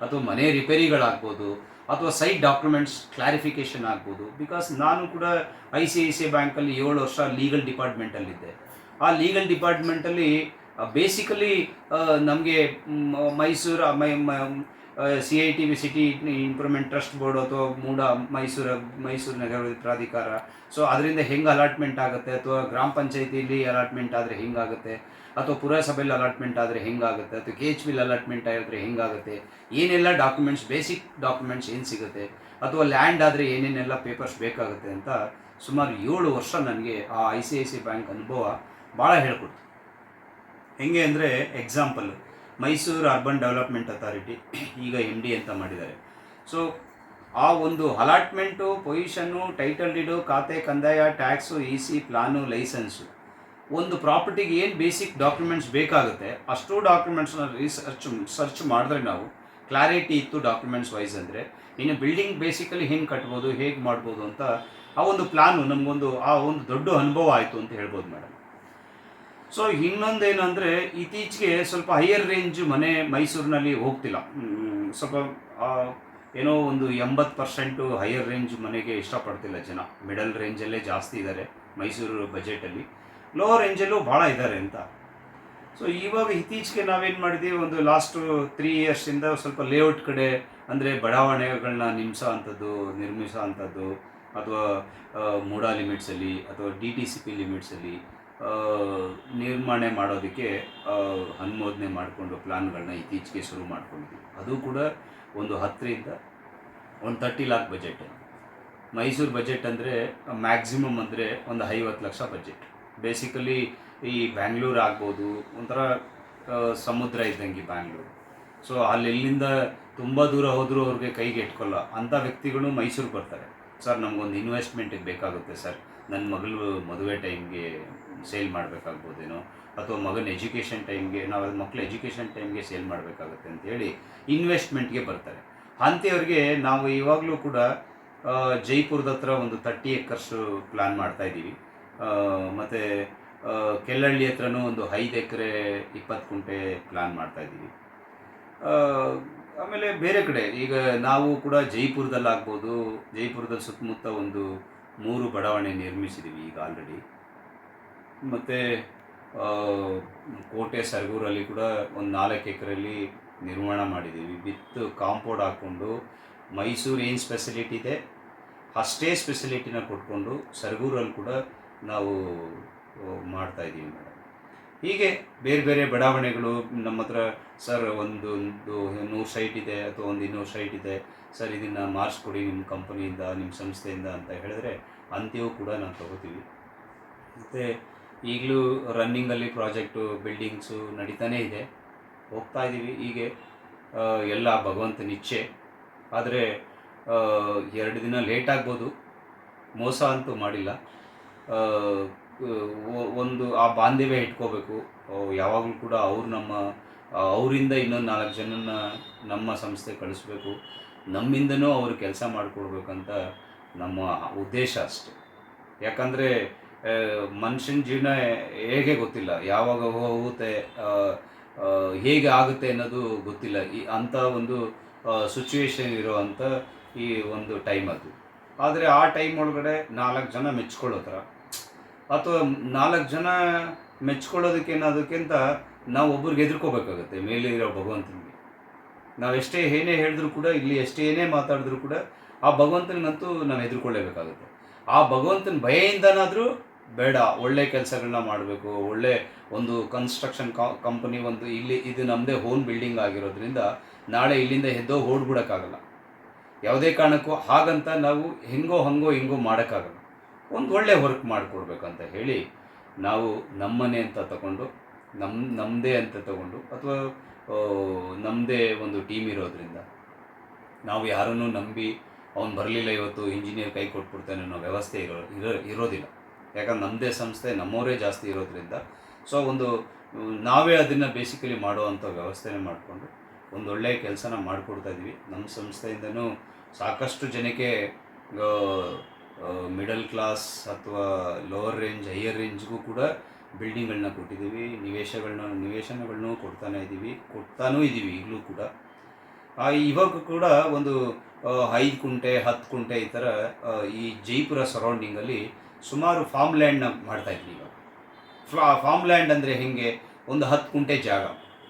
ಅಥವಾ ಮನೆ ರಿಪೇರಿಗಳಾಗ್ಬೋದು, ಅಥವಾ ಸೈಟ್ ಡಾಕ್ಯುಮೆಂಟ್ಸ್ ಕ್ಲಾರಿಫಿಕೇಷನ್ ಆಗ್ಬೋದು. ಬಿಕಾಸ್ ನಾನು ಕೂಡ ICICI ಬ್ಯಾಂಕಲ್ಲಿ 7 ವರ್ಷ ಲೀಗಲ್ ಡಿಪಾರ್ಟ್ಮೆಂಟಲ್ಲಿದ್ದೆ. ಆ ಲೀಗಲ್ ಡಿಪಾರ್ಟ್ಮೆಂಟಲ್ಲಿ ಬೇಸಿಕಲಿ ನಮಗೆ Mysuru CITB city improvement trust board ಅಥವಾ ಮೈಸೂರು ನಗರ ಪ್ರಾಧಿಕಾರ, ಸೊ ಅದರಿಂದ ಹೆಂಗೆ ಅಲಾಟ್ಮೆಂಟ್ ಆಗುತ್ತೆ, ಅಥವಾ ಗ್ರಾಮ ಪಂಚಾಯತಿಯಲ್ಲಿ ಅಲಾಟ್ಮೆಂಟ್ ಆದರೆ ಹೆಂಗಾಗುತ್ತೆ, ಅಥವಾ ಪುರಸಭೆಯಲ್ಲಿ ಅಲಾಟ್ಮೆಂಟ್ ಆದರೆ ಹೆಂಗಾಗುತ್ತೆ, ಅಥವಾ KHBಲಿ ಅಲಾಟ್ಮೆಂಟ್ ಆಗಿದ್ರೆ ಹೆಂಗಾಗುತ್ತೆ, ಏನೆಲ್ಲ ಡಾಕ್ಯುಮೆಂಟ್ಸ್, ಬೇಸಿಕ್ ಡಾಕ್ಯುಮೆಂಟ್ಸ್ ಏನು ಸಿಗುತ್ತೆ, ಅಥವಾ ಲ್ಯಾಂಡ್ ಆದರೆ ಏನೇನೆಲ್ಲ ಪೇಪರ್ಸ್ ಬೇಕಾಗುತ್ತೆ ಅಂತ ಸುಮಾರು 7 ವರ್ಷ ನನಗೆ ಆ ICICI ಬ್ಯಾಂಕ್ ಅನುಭವ ಭಾಳ ಹೇಳ್ಕೊಡ್ತು. ಹೆಂಗೆ ಅಂದರೆ example, Mysuru urban development authority ಈಗ MD ಅಂತ ಮಾಡಿದ್ದಾರೆ. ಸೊ ಆ ಒಂದು ಅಲಾಟ್ಮೆಂಟು, ಪೊಸಿಷನ್ನು, ಟೈಟಲ್ ಡೀಡು, ಖಾತೆ, ಕಂದಾಯ, ಟ್ಯಾಕ್ಸು, EC, ಪ್ಲಾನು, ಲೈಸೆನ್ಸು, ಒಂದು ಪ್ರಾಪರ್ಟಿಗೆ ಏನು ಬೇಸಿಕ್ ಡಾಕ್ಯುಮೆಂಟ್ಸ್ ಬೇಕಾಗುತ್ತೆ ಅಷ್ಟು ಡಾಕ್ಯುಮೆಂಟ್ಸ್ನ ಸರ್ಚ್ ಮಾಡಿದ್ರೆ ನಾವು ಕ್ಲಾರಿಟಿ ಇತ್ತು ಡಾಕ್ಯುಮೆಂಟ್ಸ್ ವೈಸ್. ಅಂದರೆ ಇನ್ನು ಬಿಲ್ಡಿಂಗ್ ಬೇಸಿಕಲಿ ಹೆಂಗೆ ಕಟ್ಬೋದು, ಹೇಗೆ ಮಾಡ್ಬೋದು ಅಂತ ಆ ಒಂದು ಪ್ಲಾನು ನಮಗೊಂದು ದೊಡ್ಡ ಅನುಭವ ಆಯಿತು ಅಂತ ಹೇಳ್ಬೋದು ಮೇಡಮ್. ಸೊ ಇನ್ನೊಂದೇನೆಂದರೆ, ಇತ್ತೀಚೆಗೆ ಸ್ವಲ್ಪ ಹೈಯರ್ ರೇಂಜ್ ಮನೆ ಮೈಸೂರಿನಲ್ಲಿ ಹೋಗ್ತಿಲ್ಲ. ಸ್ವಲ್ಪ ಏನೋ ಒಂದು 80% ಹೈಯರ್ ರೇಂಜ್ ಮನೆಗೆ ಇಷ್ಟಪಡ್ತಿಲ್ಲ ಜನ. ಮಿಡಲ್ ರೇಂಜಲ್ಲೇ ಜಾಸ್ತಿ ಇದ್ದಾರೆ ಮೈಸೂರು ಬಜೆಟಲ್ಲಿ, ಲೋವರ್ ರೇಂಜಲ್ಲೂ ಭಾಳ ಇದ್ದಾರೆ ಅಂತ. ಸೊ ಇವಾಗ ಇತ್ತೀಚೆಗೆ ನಾವೇನು ಮಾಡಿದ್ದೀವಿ, ಒಂದು ಲಾಸ್ಟ್ 3 ಇಯರ್ಸಿಂದ ಸ್ವಲ್ಪ ಲೇಔಟ್ ಕಡೆ, ಅಂದರೆ ಬಡಾವಣೆಗಳನ್ನ ನಿರ್ಮಿಸೋ ಅಂಥದ್ದು, ಅಥವಾ ಮೂಡಾ ಲಿಮಿಟ್ಸಲ್ಲಿ ಅಥವಾ DTCP ಲಿಮಿಟ್ಸಲ್ಲಿ ನಿರ್ಮಾಣ ಮಾಡೋದಕ್ಕೆ ಅನುಮೋದನೆ ಮಾಡಿಕೊಂಡು ಪ್ಲಾನ್ಗಳನ್ನ ಇತ್ತೀಚೆಗೆ ಶುರು ಮಾಡ್ಕೊಂಡಿದ್ದೀವಿ. ಅದು ಕೂಡ ಒಂದು 10ರಿಂದ 30 ಲಾಖ್ ಬಜೆಟ್. ಮೈಸೂರು ಬಜೆಟ್ ಅಂದರೆ ಮ್ಯಾಕ್ಸಿಮಮ್ ಅಂದರೆ ಒಂದು 50 ಲಕ್ಷ ಬಜೆಟ್. ಬೇಸಿಕಲಿ ಈ ಬ್ಯಾಂಗ್ಳೂರು ಆಗ್ಬೋದು, ಒಂಥರ ಸಮುದ್ರ ಇದ್ದಂಗೆ ಬ್ಯಾಂಗ್ಳೂರು. ಸೊ ಅಲ್ಲೆಲ್ಲಿಂದ ತುಂಬ ದೂರ ಹೋದರೂ ಅವ್ರಿಗೆ ಕೈಗೆ ಇಟ್ಕೊಳ್ಳೋ ಅಂಥ ವ್ಯಕ್ತಿಗಳು ಮೈಸೂರಿಗೆ ಬರ್ತಾರೆ. ಸರ್ ನಮಗೊಂದು ಇನ್ವೆಸ್ಟ್ಮೆಂಟಿಗೆ ಬೇಕಾಗುತ್ತೆ ಸರ್, ನನ್ನ ಮಗಳು ಮದುವೆ ಟೈಮ್ಗೆ ಸೇಲ್ ಮಾಡಬೇಕಾಗ್ಬೋದೇನೋ, ಅಥವಾ ಮಗನ ಎಜುಕೇಷನ್ ಟೈಮ್ಗೆ, ಮಕ್ಕಳ ಎಜುಕೇಷನ್ ಟೈಮ್ಗೆ ಸೇಲ್ ಮಾಡಬೇಕಾಗುತ್ತೆ ಅಂತೇಳಿ ಇನ್ವೆಸ್ಟ್ಮೆಂಟ್ಗೆ ಬರ್ತಾರೆ. ಅಂಥವ್ರಿಗೆ ನಾವು ಇವಾಗಲೂ ಕೂಡ ಜೈಪುರದ ಹತ್ರ ಒಂದು 30 acres ಪ್ಲ್ಯಾನ್ ಮಾಡ್ತಾಯಿದ್ದೀವಿ. ಮತ್ತು ಕೆಲ್ಲಹಳ್ಳಿ ಹತ್ರನೂ ಒಂದು 5 ಎಕರೆ 20 ಗುಂಟೆ ಪ್ಲ್ಯಾನ್ ಮಾಡ್ತಾಯಿದ್ದೀವಿ. ಆಮೇಲೆ ಬೇರೆ ಕಡೆ ಈಗ ನಾವು ಕೂಡ ಜೈಪುರದಲ್ಲಾಗ್ಬೋದು, ಜೈಪುರದಲ್ಲಿ ಸುತ್ತಮುತ್ತ ಒಂದು 3 ಬಡಾವಣೆ ನಿರ್ಮಿಸಿದ್ದೀವಿ ಈಗ ಆಲ್ರೆಡಿ. ಮತ್ತು ಕೋಟೆ ಸರಗೂರಲ್ಲಿ ಕೂಡ ಒಂದು 4 ಎಕರೆಯಲ್ಲಿ ನಿರ್ಮಾಣ ಮಾಡಿದ್ದೀವಿ. ವಿತ್ ಕಾಂಪೌಂಡ್ ಹಾಕ್ಕೊಂಡು ಮೈಸೂರು ಏನು ಸ್ಪೆಸಿಲಿಟಿ ಇದೆ ಅಷ್ಟೇ ಸ್ಪೆಸಿಲಿಟಿನ ಕೊಟ್ಕೊಂಡು ಸರಗೂರಲ್ಲಿ ಕೂಡ ನಾವು ಮಾಡ್ತಾಯಿದ್ದೀವಿ ಮೇಡಮ್. ಹೀಗೆ ಬೇರೆ ಬೇರೆ ಬಡಾವಣೆಗಳು ನಮ್ಮ ಹತ್ರ, ಸರ್ ಒಂದು 100 ಸೈಟ್ ಇದೆ ಅಥವಾ ಒಂದು 200 ಸೈಟ್ ಇದೆ ಸರ್, ಇದನ್ನು ಮಾಡಿಸ್ಕೊಡಿ ನಿಮ್ಮ ಕಂಪನಿಯಿಂದ, ನಿಮ್ಮ ಸಂಸ್ಥೆಯಿಂದ ಅಂತ ಹೇಳಿದ್ರೆ ಅಂತ್ಯವೂ ಕೂಡ ನಾವು ತೊಗೋತೀವಿ. ಮತ್ತು ಈಗಲೂ ರನ್ನಿಂಗಲ್ಲಿ ಪ್ರಾಜೆಕ್ಟು ಬಿಲ್ಡಿಂಗ್ಸು ನಡೀತಾನೇ ಇದೆ, ಹೋಗ್ತಾ ಇದ್ದೀವಿ. ಹೀಗೆ ಎಲ್ಲ ಭಗವಂತನ ಇಚ್ಛೆ. ಆದರೆ 2 ದಿನ ಲೇಟ್ ಆಗ್ಬೋದು, ಮೋಸ ಅಂತೂ ಮಾಡಿಲ್ಲ. ಒಂದು ಆ ಬಾಂಧವ್ಯ ಇಟ್ಕೋಬೇಕು ಯಾವಾಗಲೂ ಕೂಡ. ಅವರಿಂದ ಇನ್ನೊಂದು 4 ಜನನ ನಮ್ಮ ಸಂಸ್ಥೆ ಕಳಿಸ್ಬೇಕು, ನಮ್ಮಿಂದನೂ ಅವರು ಕೆಲಸ ಮಾಡಿಕೊಡ್ಬೇಕಂತ ನಮ್ಮ ಉದ್ದೇಶ ಅಷ್ಟೆ. ಯಾಕಂದರೆ ಮನುಷ್ಯನ ಜೀವನ ಹೇಗೆ ಗೊತ್ತಿಲ್ಲ, ಯಾವಾಗ ಹೋಗುತ್ತೆ, ಹೇಗೆ ಆಗುತ್ತೆ ಅನ್ನೋದು ಗೊತ್ತಿಲ್ಲ. ಅಂಥ ಒಂದು ಸಿಚುವೇಶನ್ ಇರೋವಂಥ ಈ ಒಂದು ಟೈಮ್ ಅದು. ಆದರೆ ಆ ಟೈಮ್ ಒಳಗಡೆ 4 ಜನ ಮೆಚ್ಕೊಳ್ಳೋ ಥರ, ಅಥವಾ 4 ಜನ ಮೆಚ್ಕೊಳ್ಳೋದಕ್ಕೇನೋದಕ್ಕಿಂತ ನಾವು ಒಬ್ರಿಗೆ ಹೆದರ್ಕೋಬೇಕಾಗತ್ತೆ ಮೇಲಿರೋ ಭಗವಂತನಿಗೆ. ನಾವು ಎಷ್ಟೇ ಏನೇ ಹೇಳಿದ್ರು ಕೂಡ, ಇಲ್ಲಿ ಎಷ್ಟೇ ಏನೇ ಮಾತಾಡಿದ್ರು ಕೂಡ ಆ ಭಗವಂತನಿಗಂತೂ ನಾವು ಹೆದರ್ಕೊಳ್ಳೇಬೇಕಾಗುತ್ತೆ. ಆ ಭಗವಂತನ ಭಯದಿಂದನಾದರೂ ಬೇಡ, ಒಳ್ಳೆ ಕೆಲಸಗಳನ್ನ ಮಾಡಬೇಕು. ಒಳ್ಳೆ ಒಂದು ಕನ್ಸ್ಟ್ರಕ್ಷನ್ ಕಂಪನಿ, ಇದು ನಮ್ಮದೇ ಓನ್ ಬಿಲ್ಡಿಂಗ್ ಆಗಿರೋದ್ರಿಂದ ನಾಳೆ ಇಲ್ಲಿಂದ ಓಡ್ಬಿಡೋಕ್ಕಾಗಲ್ಲ ಯಾವುದೇ ಕಾರಣಕ್ಕೂ. ಹಾಗಂತ ನಾವು ಹಿಂಗೋ ಮಾಡೋಕ್ಕಾಗಲ್ಲ. ಒಂದು ಒಳ್ಳೆ ವರ್ಕ್ ಮಾಡಿಕೊಡ್ಬೇಕಂತ ಹೇಳಿ ನಾವು ನಮ್ಮನೆ ಅಂತ ತಗೊಂಡು, ನಮ್ಮದೇ ಅಂತ ತಗೊಂಡು, ಅಥವಾ ನಮ್ಮದೇ ಒಂದು ಟೀಮ್ ಇರೋದ್ರಿಂದ ನಾವು ಯಾರನ್ನೂ ನಂಬಿ ಅವ್ನು ಬರಲಿಲ್ಲ ಇವತ್ತು ಇಂಜಿನಿಯರ್ ಕೈ ಕೊಟ್ಬಿಡ್ತಾನೆ ಅನ್ನೋ ವ್ಯವಸ್ಥೆ ಇರೋದಿಲ್ಲ. ಯಾಕಂದ್ರೆ ನಮ್ಮದೇ ಸಂಸ್ಥೆ ನಮ್ಮವರೇ ಜಾಸ್ತಿ ಇರೋದ್ರಿಂದ ಸೊ ಒಂದು ನಾವೇ ಅದನ್ನು ಬೇಸಿಕಲಿ ಮಾಡುವಂಥ ವ್ಯವಸ್ಥೆನೇ ಮಾಡಿಕೊಂಡು ಒಂದು ಒಳ್ಳೆಯ ಕೆಲಸನ ಮಾಡಿಕೊಡ್ತಾಯಿದ್ವಿ. ನಮ್ಮ ಸಂಸ್ಥೆಯಿಂದನೂ ಸಾಕಷ್ಟು ಜನಕ್ಕೆ ಮಿಡಲ್ ಕ್ಲಾಸ್ ಅಥವಾ ಲೋವರ್ ರೇಂಜ್ ಹೈಯರ್ ರೇಂಜ್ಗೂ ಕೂಡ ಬಿಲ್ಡಿಂಗ್ಗಳನ್ನ ಕೊಟ್ಟಿದ್ದೀವಿ, ನಿವೇಶನಗಳನ್ನೂ ಕೊಡ್ತಾನೂ ಇದ್ದೀವಿ ಈಗಲೂ ಕೂಡ. ಇವಾಗ ಕೂಡ ಒಂದು 5 ಕುಂಟೆ 10 ಕುಂಟೆ ಈ ಥರ ಈ ಜೈಪುರ ಸರೌಂಡಿಂಗಲ್ಲಿ ಸುಮಾರು ಫಾರ್ಮ್ ಲ್ಯಾಂಡ್ನ ಮಾಡ್ತಾಯಿದ್ವಿ. ಇವಾಗ ಫಾರ್ಮ್ ಲ್ಯಾಂಡ್ ಅಂದರೆ ಹೇಗೆ, ಒಂದು 10 ಕುಂಟೆ ಜಾಗ,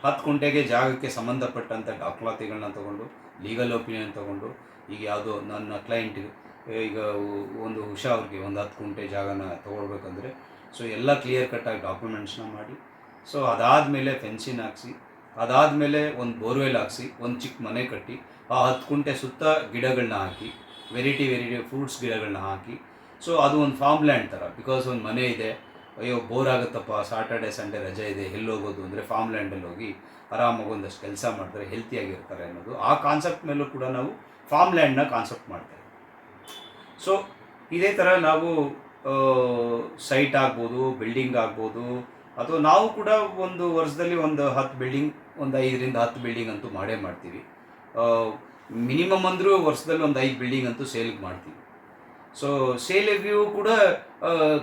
10 ಕುಂಟೆಗೆ ಜಾಗಕ್ಕೆ ಸಂಬಂಧಪಟ್ಟಂಥ ದಾಖಲಾತಿಗಳನ್ನ ತೊಗೊಂಡು ಲೀಗಲ್ ಒಪಿನಿಯನ್ ತೊಗೊಂಡು, ಈಗ ಯಾವುದೋ ನನ್ನ ಕ್ಲೈಂಟ್ಗೆ ಈಗ ಒಂದು ಉಷಾ ಅವ್ರಿಗೆ ಒಂದು 10 ಕುಂಟೆ ಜಾಗನ ತೊಗೊಳ್ಬೇಕಂದ್ರೆ ಸೊ ಎಲ್ಲ ಕ್ಲಿಯರ್ ಕಟ್ಟಾಗಿ ಡಾಕ್ಯುಮೆಂಟ್ಸ್ನ ಮಾಡಿ, ಸೊ ಅದಾದಮೇಲೆ ಫೆನ್ಸಿನ್ ಹಾಕ್ಸಿ, ಅದಾದಮೇಲೆ ಒಂದು ಬೋರ್ವೆಲ್ ಹಾಕ್ಸಿ, ಒಂದು ಚಿಕ್ಕ ಮನೆ ಕಟ್ಟಿ, ಆ 10 ಕುಂಟೆ ಸುತ್ತ ಗಿಡಗಳನ್ನ ಹಾಕಿ, ವೆರೈಟಿ ಫ್ರೂಟ್ಸ್ ಗಿಡಗಳನ್ನ ಹಾಕಿ, ಸೊ ಅದು ಒಂದು ಫಾರ್ಮ್ ಲ್ಯಾಂಡ್ ಥರ. ಬಿಕಾಸ್ ಒಂದು ಮನೆ ಇದೆ, ಅಯ್ಯೋ ಬೋರ್ ಆಗುತ್ತಪ್ಪ, ಸಾಟರ್ಡೆ ಸಂಡೇ ರಜೆ ಇದೆ, ಎಲ್ಲಿ ಹೋಗೋದು ಅಂದರೆ ಫಾರ್ಮ್ ಲ್ಯಾಂಡಲ್ಲಿ ಹೋಗಿ ಆರಾಮಾಗಿ ಒಂದಷ್ಟು ಕೆಲಸ ಮಾಡಿದ್ರೆ ಹೆಲ್ತಿಯಾಗಿರ್ತಾರೆ ಅನ್ನೋದು ಆ ಕಾನ್ಸೆಪ್ಟ್ ಮೇಲೂ ಕೂಡ ನಾವು ಫಾರ್ಮ್ ಲ್ಯಾಂಡ್ನ ಕಾನ್ಸೆಪ್ಟ್ ಮಾಡ್ತೇವೆ. ಸೊ ಇದೇ ಥರ ನಾವು ಸೈಟ್ ಆಗ್ಬೋದು, ಬಿಲ್ಡಿಂಗ್ ಆಗ್ಬೋದು, ಅಥವಾ ನಾವು ಕೂಡ ಒಂದು ವರ್ಷದಲ್ಲಿ ಒಂದು 10 ಬಿಲ್ಡಿಂಗ್, ಒಂದು 5ರಿಂದ 10 ಬಿಲ್ಡಿಂಗ್ ಅಂತೂ ಮಾಡೇ ಮಾಡ್ತೀವಿ. ಮಿನಿಮಮ್ ಅಂದರೂ ವರ್ಷದಲ್ಲಿ ಒಂದು 5 ಬಿಲ್ಡಿಂಗ್ ಅಂತೂ ಸೇಲ್ಗೆ ಮಾಡ್ತೀವಿ. ಸೊ ಸೇಲಿಗೂ ಕೂಡ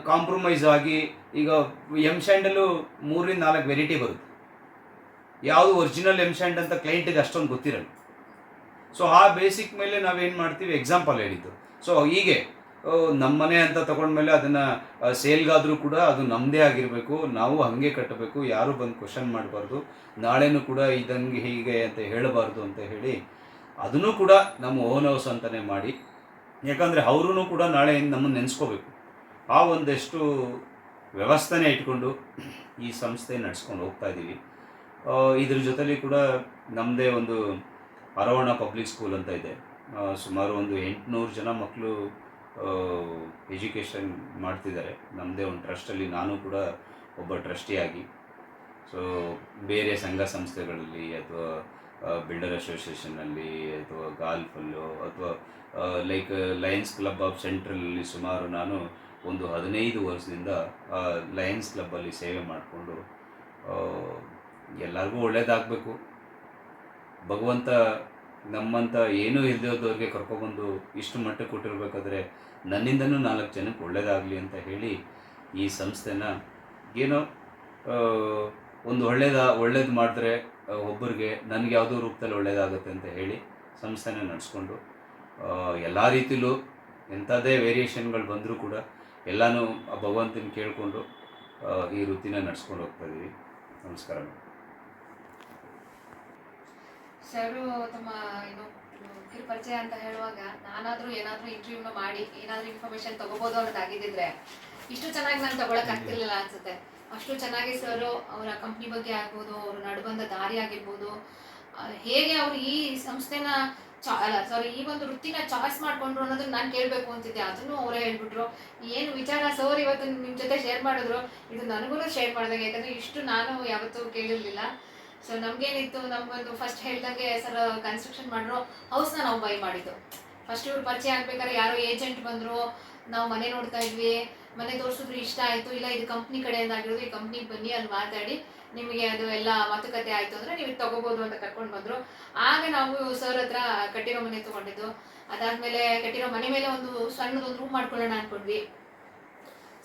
ಕಾಂಪ್ರಮೈಸ್ ಆಗಿ ಈಗ ಸ್ಯಾಂಡಲು 3ರಿಂದ 4 ವೆರೈಟಿ ಬರುತ್ತೆ. ಯಾವುದು ಒರಿಜಿನಲ್ ಸ್ಯಾಂಡ್ ಅಂತ ಕ್ಲೈಂಟಿಗೆ ಅಷ್ಟೊಂದು ಗೊತ್ತಿರಲ್ಲ. ಸೊ ಆ ಬೇಸಿಕ್ ಮೇಲೆ ನಾವೇನು ಮಾಡ್ತೀವಿ, ಎಕ್ಸಾಂಪಲ್ ಹೇಳಿದ್ದು. ಸೊ ಹೀಗೆ ನಮ್ಮನೆ ಅಂತ ತೊಗೊಂಡ್ಮೇಲೆ ಅದನ್ನು ಸೇಲ್ಗಾದರೂ ಕೂಡ ಅದು ನಮ್ಮದೇ ಆಗಿರಬೇಕು, ನಾವು ಹಾಗೆ ಕಟ್ಟಬೇಕು, ಯಾರೂ ಬಂದು ಕ್ವಶನ್ ಮಾಡಬಾರ್ದು, ನಾಳೆನೂ ಕೂಡ ಇದಂಗೆ ಹೀಗೆ ಅಂತ ಹೇಳಬಾರ್ದು ಅಂತ ಹೇಳಿ ಅದನ್ನು ಕೂಡ ನಮ್ಮ ಓನ್ ಹೌಸ್ ಅಂತಲೇ ಮಾಡಿ, ಯಾಕಂದರೆ ಅವರೂ ಕೂಡ ನಾಳೆ ನಮ್ಮನ್ನು ನೆನೆಸ್ಕೋಬೇಕು. ಆ ಒಂದಷ್ಟು ವ್ಯವಸ್ಥೆನೇ ಇಟ್ಕೊಂಡು ಈ ಸಂಸ್ಥೆ ನಡೆಸ್ಕೊಂಡು ಹೋಗ್ತಾಯಿದ್ದೀವಿ. ಇದ್ರ ಜೊತೆಲಿ ಕೂಡ ನಮ್ಮದೇ ಒಂದು ಅರವಣ ಪಬ್ಲಿಕ್ ಸ್ಕೂಲ್ ಅಂತ ಇದೆ. ಸುಮಾರು ಒಂದು 800 ಜನ ಮಕ್ಕಳು ಎಜುಕೇಷನ್ ಮಾಡ್ತಿದ್ದಾರೆ. ನಮ್ಮದೇ ಒಂದು ಟ್ರಸ್ಟಲ್ಲಿ ನಾನು ಕೂಡ ಒಬ್ಬ ಟ್ರಸ್ಟಿಯಾಗಿ. ಸೊ ಬೇರೆ ಸಂಘ ಸಂಸ್ಥೆಗಳಲ್ಲಿ ಅಥವಾ ಬಿಲ್ಡರ್ ಅಸೋಸಿಯೇಷನಲ್ಲಿ ಅಥವಾ ಗಾಲ್ಫಲ್ಲೋ ಅಥವಾ ಲೈಕ್ ಲಯನ್ಸ್ ಕ್ಲಬ್ ಆಫ್ ಸೆಂಟ್ರಲಲ್ಲಿ ಸುಮಾರು ನಾನು ಒಂದು 15 ವರ್ಷದಿಂದ ಲಯನ್ಸ್ ಕ್ಲಬ್ಬಲ್ಲಿ ಸೇವೆ ಮಾಡಿಕೊಂಡು ಎಲ್ಲರಿಗೂ ಒಳ್ಳೇದಾಗಬೇಕು, ಭಗವಂತ ನಮ್ಮಂಥ ಏನೂ ಇಲ್ಲದವ್ರಿಗೆ ಕರ್ಕೊಬಂದು ಇಷ್ಟು ಮಟ್ಟಕ್ಕೆ ಕೊಟ್ಟಿರ್ಬೇಕಾದ್ರೆ ನನ್ನಿಂದನೂ 4 ಜನಕ್ಕೆ ಒಳ್ಳೇದಾಗಲಿ ಅಂತ ಹೇಳಿ ಈ ಸಂಸ್ಥೆನ ಏನೋ ಒಂದು ಒಳ್ಳೇದು ಮಾಡಿದ್ರೆ ಒಬ್ಬರಿಗೆ ನನಗೆ ಯಾವುದೋ ರೂಪದಲ್ಲಿ ಒಳ್ಳೇದಾಗುತ್ತೆ ಅಂತ ಹೇಳಿ ಸಂಸ್ಥೆನ ನಡೆಸ್ಕೊಂಡು ಎಲ್ಲ ರೀತಿಲೂ ಎಂಥದ್ದೇ ವೇರಿಯೇಷನ್ಗಳು ಬಂದರೂ ಕೂಡ ಎಲ್ಲನೂ ಭಗವಂತನ ಕೇಳಿಕೊಂಡು ಈ ವೃತ್ತಿನ ನಡೆಸ್ಕೊಂಡು ಹೋಗ್ತಾಯಿದ್ದೀವಿ. ನಮಸ್ಕಾರ. ಸರು ತಮ್ಮ ಕಿರು ಪರಿಚಯ ಅಂತ ಹೇಳುವಾಗ ನಾನಾದರೂ ಏನಾದರೂ ಇಂಟರ್ವ್ಯೂನ ಮಾಡಿ ಏನಾದರೂ ಇನ್ಫಾರ್ಮೇಷನ್ ತಗೋಬೋದು ಅನ್ನೋದಾಗಿದ್ದಿದ್ರೆ ಇಷ್ಟು ಚೆನ್ನಾಗಿ ನಾನು ತಗೊಳಕ್ ಆಗ್ತಿರ್ಲಿಲ್ಲ ಅನ್ಸುತ್ತೆ. ಅಷ್ಟು ಚೆನ್ನಾಗಿ ಸರ್ ಅವರ ಕಂಪ್ನಿ ಬಗ್ಗೆ ಆಗ್ಬೋದು, ಅವರು ನಡ್ಬಂದ ದಾರಿ ಆಗಿರ್ಬೋದು, ಹೇಗೆ ಅವರು ಈ ಸಂಸ್ಥೆನ ಈ ಒಂದು ವೃತ್ತಿನ ಚಾಯ್ಸ್ ಮಾಡ್ಕೊಂಡ್ರು ಅನ್ನೋದನ್ನ ನಾನು ಕೇಳಬೇಕು ಅಂತಿದ್ದೆ. ಅದನ್ನು ಅವರೇ ಹೇಳ್ಬಿಟ್ರು. ಏನು ವಿಚಾರ ಸರ್ ಇವತ್ತು ನಿಮ್ಮ ಜೊತೆ ಶೇರ್ ಮಾಡಿದ್ರು, ಇದು ನನಗೂ ಶೇರ್ ಮಾಡಿದಾಗ, ಯಾಕಂದರೆ ಇಷ್ಟು ನಾನು ಯಾವತ್ತೂ ಕೇಳಿರಲಿಲ್ಲ. ಸೊ ನಮಗೇನಿತ್ತು, ನಮಗೊಂದು ಫಸ್ಟ್ ಹೇಳ್ದಂಗೆ ಸರ್ ಕನ್ಸ್ಟ್ರಕ್ಷನ್ ಮಾಡಿರೋ ಹೌಸ್ನ ನಾವು ಬೈ ಮಾಡಿದ್ದು. ಫಸ್ಟ್ ಇವ್ರು ಪರಿಚಯ ಆಗ್ಬೇಕಾದ್ರೆ ಯಾರೋ ಏಜೆಂಟ್ ಬಂದರು, ನಾವು ಮನೆ ನೋಡ್ತಾ ಇದ್ವಿ, ಮನೆ ತೋರಿಸಿದ್ರು, ಇಷ್ಟ ಆಯಿತು, ಇಲ್ಲ ಇದು ಕಂಪ್ನಿ ಕಡೆಯಿಂದ ಆಗಿರೋದು, ಈ ಕಂಪ್ನಿಗೆ ಬನ್ನಿ, ಅಲ್ಲಿ ಮಾತಾಡಿ ನಿಮಗೆ ಅದು ಎಲ್ಲ ಮಾತುಕತೆ ಆಯಿತು ಅಂದರೆ ನೀವು ತೊಗೋಬೋದು ಅಂತ ಕರ್ಕೊಂಡು ಬಂದರು. ಆಗ ನಾವು ಸರ್ ಹತ್ರ ಕಟ್ಟಿರೋ ಮನೆ ತೊಗೊಂಡಿದ್ದು. ಅದಾದಮೇಲೆ ಕಟ್ಟಿರೋ ಮನೆ ಮೇಲೆ ಒಂದು ಸಣ್ಣದೊಂದು ರೂಮ್ ಮಾಡ್ಕೊಳ್ಳೋಣ ಅಂದ್ಕೊಂಡ್ವಿ.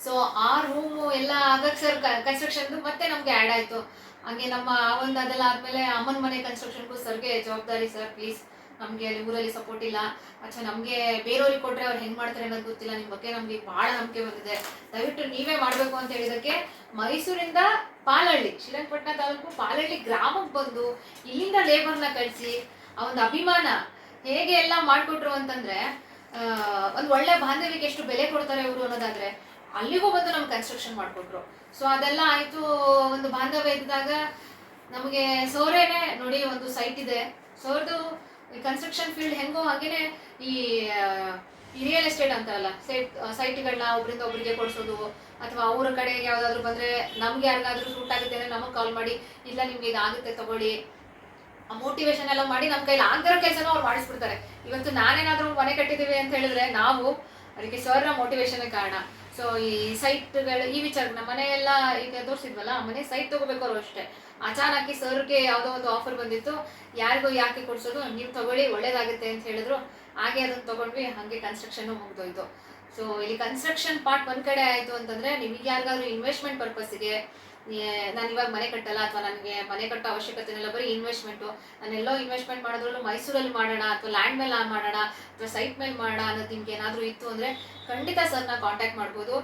ಸೊ ಆ ರೂಮು ಎಲ್ಲ ಆಗಕ್ಕೆ ಸರ್ ಕನ್ಸ್ಟ್ರಕ್ಷನ್ದು ಮತ್ತೆ ನಮಗೆ ಆ್ಯಡ್ ಆಯಿತು. ಹಾಗೆ ನಮ್ಮ ಒಂದು ಅದೆಲ್ಲ ಆದಮೇಲೆ ಅಮ್ಮನ ಮನೆ ಕನ್ಸ್ಟ್ರಕ್ಷನ್ಗೂ ಸರ್ಗೆ ಜವಾಬ್ದಾರಿ, ಸರ್ ಪ್ಲೀಸ್ ನಮಗೆ ಅಲ್ಲಿ ಊರಲ್ಲಿ ಸಪೋರ್ಟ್ ಇಲ್ಲ, ಅಥವಾ ನಮಗೆ ಬೇರೆಯವ್ರಿಗೆ ಕೊಟ್ಟರೆ ಅವ್ರು ಹೆಂಗೆ ಮಾಡ್ತಾರೆ ಅನ್ನೋದು ಗೊತ್ತಿಲ್ಲ, ನಿಮ್ಮ ಬಗ್ಗೆ ನಮಗೆ ಭಾಳ ನಂಬಿಕೆ ಬಂದಿದೆ, ದಯವಿಟ್ಟು ನೀವೇ ಮಾಡಬೇಕು ಅಂತ ಹೇಳಿದಕ್ಕೆ ಮೈಸೂರಿಂದ ಪಾಲಹಳ್ಳಿ, ಶ್ರೀರಂಗಪಟ್ಟಣ ತಾಲೂಕು ಪಾಲಹಳ್ಳಿ ಗ್ರಾಮಕ್ಕೆ ಬಂದು ಇಲ್ಲಿಂದ ಲೇಬರ್ನ ಕಳಿಸಿ ಆ ಒಂದು ಅಭಿಮಾನ ಹೇಗೆ ಎಲ್ಲ ಮಾಡಿಕೊಟ್ರು ಅಂತಂದರೆ, ಒಂದು ಒಳ್ಳೆ ಬಾಂಧವ್ಯಕ್ಕೆ ಎಷ್ಟು ಬೆಲೆ ಕೊಡ್ತಾರೆ ಇವರು ಅನ್ನೋದಾದರೆ ಅಲ್ಲಿಗೂ ಬಂದು ನಮ್ಗೆ ಕನ್ಸ್ಟ್ರಕ್ಷನ್ ಮಾಡಿಕೊಟ್ರು. ಸೊ ಅದೆಲ್ಲ ಆಯಿತು. ಒಂದು ಬಾಂಧವ್ಯ ಇದ್ದಾಗ ನಮಗೆ ಸೋರೇನೆ ನೋಡಿ ಒಂದು ಸೈಟ್ ಇದೆ, ಸೋರ್ದು ಕನ್ಸ್ಟ್ರಕ್ಷನ್ ಫೀಲ್ಡ್ ಹೆಂಗೋ ಹಾಗೇನೆ ಈ ರಿಯಲ್ ಎಸ್ಟೇಟ್ ಅಂತಾರಲ್ಲ, ಸೈಟ್ಗಳನ್ನ ಒಬ್ಬರಿಂದ ಒಬ್ಬರಿಗೆ ಕೊಡಿಸೋದು, ಅಥವಾ ಅವ್ರ ಕಡೆಗೆ ಯಾವುದಾದ್ರೂ ಬಂದರೆ ನಮ್ಗೆ ಯಾರಿಗಾದ್ರೂ ಸೂಟ್ ಆಗುತ್ತೆ ಅಂದರೆ ನಮಗೆ ಕಾಲ್ ಮಾಡಿ, ಇಲ್ಲ ನಿಮ್ಗೆ ಇದಾಗುತ್ತೆ ತಗೊಳ್ಳಿ, ಆ ಮೋಟಿವೇಶನ್ ಎಲ್ಲ ಮಾಡಿ ನಮ್ಮ ಕೈಲಿ ಆಗದಿರೋ ಕೆಲಸನೂ ಅವ್ರು ಮಾಡಿಸ್ಬಿಡ್ತಾರೆ. ಇವತ್ತು ನಾನೇನಾದ್ರೂ ಮನೆ ಕಟ್ಟಿದ್ದೀವಿ ಅಂತ ಹೇಳಿದ್ರೆ ನಾವು ಅದಕ್ಕೆ ಸರ್ನ ಮೋಟಿವೇಶನ್ ಕಾರಣ. ಸೊ ಈ ಸೈಟ್ಗಳು ಈ ವಿಚಾರ ನಮ್ಮ ಮನೆ ಎಲ್ಲ ಈಗ ತೋರಿಸಿದ್ವಲ್ಲ, ಮನೆ ಸೈಟ್ ತಗೋಬೇಕು ಅವರು ಅಷ್ಟೇ. ಅಚಾನಕಿ ಸರ್ಗೆ ಯಾವುದೋ ಒಂದು ಆಫರ್ ಬಂದಿತ್ತು, ಯಾರಿಗೂ ಯಾಕೆ ಕೊಡ್ಸೋದು, ನೀವು ತಗೊಳ್ಳಿ ಒಳ್ಳೇದಾಗುತ್ತೆ ಅಂತ ಹೇಳಿದ್ರು. ಹಾಗೆ ಅದನ್ನ ತಗೊಂಡ್ವಿ, ಹಾಗೆ ಕನ್ಸ್ಟ್ರಕ್ಷನ್ ಮುಗ್ದೋಯ್ತು. ಸೊ ಇಲ್ಲಿ ಕನ್ಸ್ಟ್ರಕ್ಷನ್ ಪಾರ್ಟ್ ಒಂದ್ ಕಡೆ ಆಯ್ತು ಅಂತಂದ್ರೆ, ನಿಮಗೆ ಯಾರಿಗಾದ್ರೂ ಇನ್ವೆಸ್ಟ್ಮೆಂಟ್ ಪರ್ಪಸ್ಗೆ ನಾನು ಇವಾಗ ಮನೆ ಕಟ್ಟಲ್ಲ ಅಥವಾ ನನಗೆ ಮನೆ ಕಟ್ಟೋ ಅವಶ್ಯಕತೆ ಇಲ್ಲ, ಬರೀ ಇನ್ವೆಸ್ಟ್ಮೆಂಟು, ನಾನೆಲ್ಲೋ ಇನ್ವೆಸ್ಟ್ಮೆಂಟ್ ಮಾಡೋದ್ರಲ್ಲೂ ಮೈಸೂರಲ್ಲಿ ಮಾಡೋಣ ಅಥವಾ ಲ್ಯಾಂಡ್ ಮೇಲೆ ಮಾಡೋಣ ಅಥವಾ ಸೈಟ್ ಮೇಲೆ ಮಾಡೋಣ ಅನ್ನೋದು ನಿಮ್ಗೆ ಏನಾದರೂ ಇತ್ತು ಅಂದರೆ ಖಂಡಿತ ಸರ್ನ ಕಾಂಟ್ಯಾಕ್ಟ್ ಮಾಡ್ಬೋದು.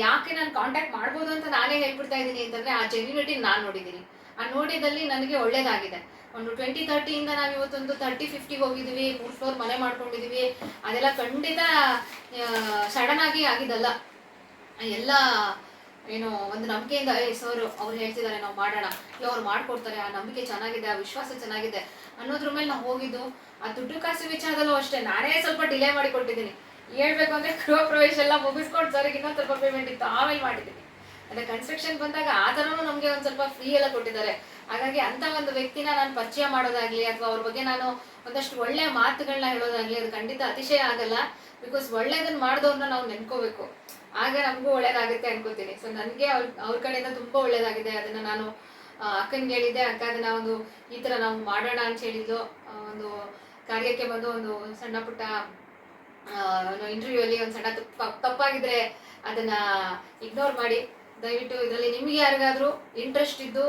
ಯಾಕೆ ನಾನು ಕಾಂಟ್ಯಾಕ್ಟ್ ಮಾಡ್ಬೋದು ಅಂತ ನಾನೇ ಹೇಳ್ಬಿಡ್ತಾ ಇದ್ದೀನಿ ಅಂತಂದರೆ, ಆ ಜೆನ್ಯೂನಿಟಿ ನಾನು ನೋಡಿದ್ದೀನಿ. ಆ ನೋಡಿದಲ್ಲಿ ನನಗೆ ಒಳ್ಳೇದಾಗಿದೆ. ಒಂದು 20-30 ನಾವು ಇವತ್ತೊಂದು 30-50 ಹೋಗಿದ್ದೀವಿ, 3 ಫ್ಲೋರ್ ಮನೆ ಮಾಡ್ಕೊಂಡಿದ್ದೀವಿ. ಅದೆಲ್ಲ ಖಂಡಿತ ಸಡನ್ ಆಗಿ ಆಗಿದ್ದಲ್ಲ. ಎಲ್ಲ ಏನೋ ಒಂದು ನಂಬಿಕೆಯಿಂದ ಸರ್ ಅವ್ರು ಹೇಳ್ತಿದ್ದಾರೆ ನಾವು ಮಾಡೋಣ, ಅವ್ರು ಮಾಡ್ಕೊಡ್ತಾರೆ, ಆ ನಂಬಿಕೆ ಚೆನ್ನಾಗಿದೆ, ಆ ವಿಶ್ವಾಸ ಚೆನ್ನಾಗಿದೆ ಅನ್ನೋದ್ರ ಮೇಲೆ ನಾವು ಹೋಗಿದ್ದು. ಆ ದುಡ್ಡು ಕಾಸು ವಿಚಾರದಲ್ಲೂ ಅಷ್ಟೇ ನಾನೇ ಸ್ವಲ್ಪ ಡಿಲೇ ಮಾಡಿ ಕೊಟ್ಟಿದ್ದೀನಿ. ಹೇಳ್ಬೇಕು ಅಂದರೆ ಗೃಹ ಪ್ರವೇಶ ಎಲ್ಲ ಮುಗಿಸ್ಕೊಂಡು ಸರ್ಗೆ ಇನ್ನೊಂದು ಸ್ವಲ್ಪ ಪೇಮೆಂಟ್ ಇತ್ತು, ಆಮೇಲೆ ಮಾಡಿದ್ದೀನಿ. ಅದೇ ಕನ್ಸ್ಟ್ರಕ್ಷನ್ ಬಂದಾಗ ಆ ಥರನೂ ನಮಗೆ ಒಂದು ಸ್ವಲ್ಪ ಫ್ರೀ ಎಲ್ಲ ಕೊಟ್ಟಿದ್ದಾರೆ. ಹಾಗಾಗಿ ಅಂಥ ಒಂದು ವ್ಯಕ್ತಿನ ನಾನು ಪರಿಚಯ ಮಾಡೋದಾಗ್ಲಿ ಅಥವಾ ಅವ್ರ ಬಗ್ಗೆ ನಾನು ಒಂದಷ್ಟು ಒಳ್ಳೆಯ ಮಾತುಗಳನ್ನ ಹೇಳೋದಾಗ್ಲಿ ಅದು ಖಂಡಿತ ಅತಿಶಯ ಆಗಲ್ಲ. ಬಿಕಾಸ್ ಒಳ್ಳೇದನ್ನ ಮಾಡಿದವ್ರನ್ನ ನಾವು ನೆನ್ಕೋಬೇಕು, ಆಗ ನಮಗೂ ಒಳ್ಳೇದಾಗುತ್ತೆ ಅನ್ಕೋತೀನಿ. ಸೊ ನನಗೆ ಅವ್ರ ಕಡೆಯಿಂದ ತುಂಬ ಒಳ್ಳೇದಾಗಿದೆ. ಅದನ್ನು ನಾನು ಅಕ್ಕನಿಗೆ ಹೇಳಿದ್ದೆ, ಅಕ್ಕ ಅದನ್ನ ಒಂದು ಈ ಥರ ನಾವು ಮಾಡೋಣ ಅಂತ ಹೇಳಿದ್ದು. ಒಂದು ಕಾರ್ಯಕ್ಕೆ ಬಂದು ಒಂದು ಸಣ್ಣ ಪುಟ್ಟ ಇಂಟರ್ವ್ಯೂ ಅಲ್ಲಿ ಒಂದು ಸಣ್ಣ ತಪ್ಪಾಗಿದ್ರೆ ಅದನ್ನ ಇಗ್ನೋರ್ ಮಾಡಿ ದಯವಿಟ್ಟು. ಇದರಲ್ಲಿ ನಿಮ್ಗೆ ಯಾರಿಗಾದ್ರೂ ಇಂಟ್ರೆಸ್ಟ್ ಇದ್ದು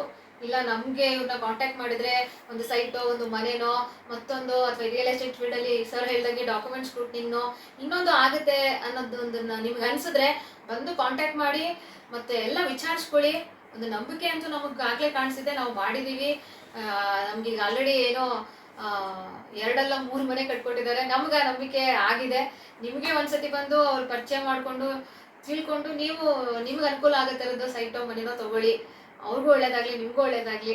ಇಲ್ಲ ನಮಗೆ ಇವ್ರನ್ನ ಕಾಂಟ್ಯಾಕ್ಟ್ ಮಾಡಿದ್ರೆ ಒಂದು ಸೈಟೋ ಒಂದು ಮನೆನೋ ಮತ್ತೊಂದು ಅಥವಾ ರಿಯಲ್ ಎಸ್ಟೇಟ್ ಫೀಲ್ಡಲ್ಲಿ ಸರ್ ಹೇಳ್ದಂಗೆ ಡಾಕ್ಯುಮೆಂಟ್ ಸ್ಕ್ರೂಟ್ನಿಂಗ್ನೋ ಇನ್ನೊಂದು ಆಗುತ್ತೆ ಅನ್ನೋದೊಂದನ್ನು ನಿಮ್ಗೆ ಅನಿಸಿದ್ರೆ ಬಂದು ಕಾಂಟ್ಯಾಕ್ಟ್ ಮಾಡಿ ಮತ್ತೆ ಎಲ್ಲ ವಿಚಾರಿಸ್ಕೊಳ್ಳಿ. ಒಂದು ನಂಬಿಕೆ ಅಂತೂ ನಮಗೆ ಆಗಲೇ ಕಾಣಿಸಿದೆ, ನಾವು ಮಾಡಿದ್ದೀವಿ. ನಮ್ಗೆ ಈಗ ಆಲ್ರೆಡಿ ಏನೋ 2 ಅಲ್ಲ 3 ಮನೆ ಕಟ್ಕೊಟ್ಟಿದ್ದಾರೆ. ನಮ್ಗೆ ಆ ನಂಬಿಕೆ ಆಗಿದೆ. ನಿಮಗೆ ಒಂದ್ಸತಿ ಬಂದು ಅವ್ರು ಪರಿಚಯ ಮಾಡಿಕೊಂಡು ತಿಳ್ಕೊಂಡು ನಿಮ್ಗೆ ಅನುಕೂಲ ಆಗೋ ಥರದ್ದು ಸೈಟೋ ಮನೆನೋ ತಗೊಳ್ಳಿ. ಅವ್ರಿಗೂ ಒಳ್ಳೇದಾಗಲಿ ನಿಮಗೂ ಒಳ್ಳೇದಾಗಲಿ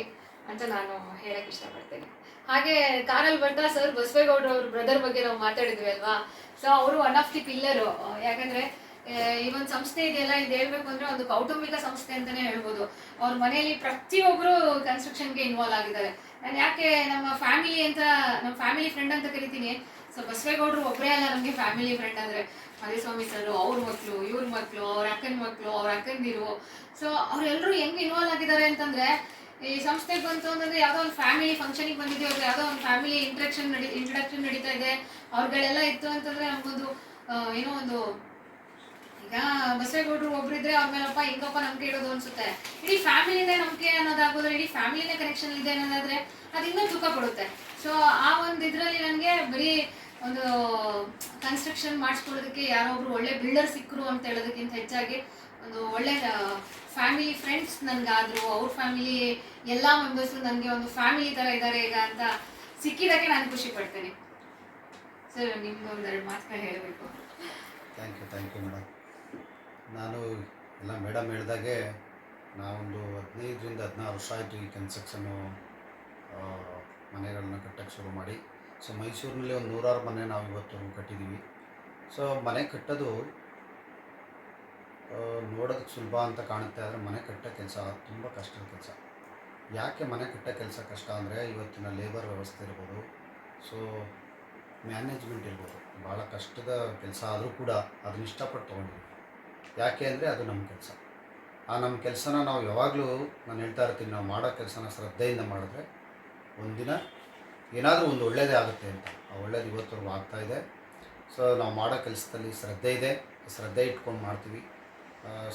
ಅಂತ ನಾನು ಹೇಳಕ್ಕೆ ಇಷ್ಟಪಡ್ತೇನೆ. ಹಾಗೆ ಕಾರಲ್ಲಿ ಬರ್ತಾ ಸರ್ ಬಸವೇಗೌಡರು ಅವ್ರ ಬ್ರದರ್ ಬಗ್ಗೆ ನಾವು ಮಾತಾಡಿದ್ವಿ ಅಲ್ವಾ. ಸೊ ಅವರು ಒನ್ ಆಫ್ ದಿ ಪಿಲ್ಲರು. ಯಾಕಂದರೆ ಈ ಒಂದು ಸಂಸ್ಥೆ ಇದೆಯಲ್ಲ, ಇದು ಹೇಳ್ಬೇಕು ಅಂದರೆ ಒಂದು ಕೌಟುಂಬಿಕ ಸಂಸ್ಥೆ ಅಂತಲೇ ಹೇಳ್ಬೋದು. ಅವ್ರ ಮನೆಯಲ್ಲಿ ಪ್ರತಿಯೊಬ್ಬರು ಕನ್ಸ್ಟ್ರಕ್ಷನ್ಗೆ ಇನ್ವಾಲ್ವ್ ಆಗಿದ್ದಾರೆ. ನಾನು ಯಾಕೆ ನಮ್ಮ ಫ್ಯಾಮಿಲಿ ಫ್ರೆಂಡ್ ಅಂತ ಕರಿತೀನಿ. ಸೊ ಬಸವೇಗೌಡರು ಒಬ್ಬರೇ ಅಲ್ಲ ನಮಗೆ ಫ್ಯಾಮಿಲಿ ಫ್ರೆಂಡ್ ಅಂದರೆ. ಮಧುಸ್ವಾಮಿ ಸರ್ ಅವ್ರ ಮಕ್ಕಳು, ಇವ್ರ ಮಕ್ಕಳು, ಅವ್ರ ಅಕ್ಕನ ಮಕ್ಕಳು, ಅವ್ರ ಅಕ್ಕಂದಿರು. ಸೊ ಅವರೆಲ್ಲರೂ ಹೆಂಗೆ ಇನ್ವಾಲ್ವ್ ಆಗಿದ್ದಾರೆ ಅಂತಂದರೆ, ಈ ಸಂಸ್ಥೆಗೆ ಬಂತು ಅಂತಂದರೆ ಯಾವುದೋ ಒಂದು ಫ್ಯಾಮಿಲಿ ಫಂಕ್ಷನಿಗೆ ಬಂದಿದ್ದೀವಿ ಅವ್ರಿಗೆ, ಯಾವುದೋ ಒಂದು ಫ್ಯಾಮಿಲಿ ಇಂಟ್ರಡಕ್ಷನ್ ನಡೀತಾ ಇದೆ, ಅವ್ರುಗಳೆಲ್ಲ ಇತ್ತು ಅಂತಂದರೆ ನಮಗೊಂದು ಏನೋ ಒಂದು, ಈಗ ಬಸವೇಗೌಡರು ಒಬ್ಬರಿದ್ರೆ ಅವ್ರ ಮೇಲಪ್ಪ ಹಿಂಗಪ್ಪ ನಂಬಿಕೆ ಇಡೋದು ಅನ್ಸುತ್ತೆ. ಇಡೀ ಫ್ಯಾಮಿಲಿನೇ ನಂಬಿಕೆ ಅನ್ನೋದಾಗೋದ್ರೆ, ಇಡೀ ಫ್ಯಾಮಿಲಿನೇ ಕನೆಕ್ಷನ್ ಇದೆ ಅನ್ನೋದಾದ್ರೆ ಅದು ಇನ್ನೂ ದುಃಖ ಪಡುತ್ತೆ. ಸೊ ಆ ಒಂದು ಇದರಲ್ಲಿ ನನಗೆ ಬರೀ ಒಂದು ಕನ್ಸ್ಟ್ರಕ್ಷನ್ ಮಾಡಿಸ್ಕೊಳ್ಳೋದಕ್ಕೆ ಯಾರೊಬ್ರು ಒಳ್ಳೆ ಬಿಲ್ಡರ್ ಸಿಕ್ಕರು ಅಂತ ಹೇಳೋದಕ್ಕಿಂತ ಹೆಚ್ಚಾಗಿ ಒಂದು ಒಳ್ಳೆ ಫ್ಯಾಮಿಲಿ ಫ್ರೆಂಡ್ಸ್ ನನಗಾದ್ರು, ಅವ್ರ ಫ್ಯಾಮಿಲಿ ಎಲ್ಲ ಮೆಂಬರ್ಸು ನನಗೆ ಒಂದು ಫ್ಯಾಮಿಲಿ ಥರ ಇದ್ದಾರೆ ಈಗ ಅಂತ ಸಿಕ್ಕಿದ್ದಕ್ಕೆ ನಾನು ಖುಷಿ ಪಡ್ತೇನೆ. ಸರ್ ನಿಮ್ಗೆ ಒಂದೆರಡು ಮಾತುಗಳು ಹೇಳಬೇಕು. Thank you madam. ನಾನು ಎಲ್ಲ ಮೇಡಮ್ ಹೇಳಿದಾಗೆ ನಾವೊಂದು 15-16 ವರ್ಷ ಆಯಿತು ಈ ಕನ್ಸ್ಟ್ರಕ್ಷನ್ನು ಮನೆಗಳನ್ನ ಕಟ್ಟಕ್ಕೆ ಶುರು ಮಾಡಿ. ಸೊ ಮೈಸೂರಿನಲ್ಲಿ ಒಂದು 100 ಮನೆ ನಾವು ಇವತ್ತು ಕಟ್ಟಿದ್ದೀವಿ. ಸೊ ಮನೆ ಕಟ್ಟೋದು ನೋಡೋದಕ್ಕೆ ಸುಲಭ ಅಂತ ಕಾಣುತ್ತೆ, ಆದರೆ ಮನೆ ಕಟ್ಟೋ ಕೆಲಸ ತುಂಬ ಕಷ್ಟದ ಕೆಲಸ. ಯಾಕೆ ಮನೆ ಕಟ್ಟೋ ಕೆಲಸ ಕಷ್ಟ ಅಂದರೆ, ಇವತ್ತಿನ ಲೇಬರ್ ವ್ಯವಸ್ಥೆ ಇರ್ಬೋದು, ಸೊ ಮ್ಯಾನೇಜ್ಮೆಂಟ್ ಇರ್ಬೋದು, ಭಾಳ ಕಷ್ಟದ ಕೆಲಸ ಆದರೂ ಕೂಡ ಅದನ್ನ ಇಷ್ಟಪಟ್ಟು ತೊಗೊಂಡಿದ್ದೀವಿ. ಯಾಕೆ ಅಂದರೆ ಅದು ನಮ್ಮ ಕೆಲಸ. ಆ ನಮ್ಮ ಕೆಲಸನ ನಾವು ಯಾವಾಗಲೂ ನಾನು ಹೇಳ್ತಾ ಇರ್ತೀನಿ, ನಾವು ಮಾಡೋ ಕೆಲಸನ ಶ್ರದ್ಧೆಯಿಂದ ಮಾಡಿದ್ರೆ ಒಂದಿನ ಏನಾದರೂ ಒಂದು ಒಳ್ಳೆಯದೇ ಆಗುತ್ತೆ ಅಂತ. ಆ ಒಳ್ಳೇದು ಇವತ್ತವರೆಗೂ ಆಗ್ತಾಯಿದೆ. ಸೊ ನಾವು ಮಾಡೋ ಕೆಲಸದಲ್ಲಿ ಶ್ರದ್ಧೆ ಇದೆ, ಶ್ರದ್ಧೆ ಇಟ್ಕೊಂಡು ಮಾಡ್ತೀವಿ.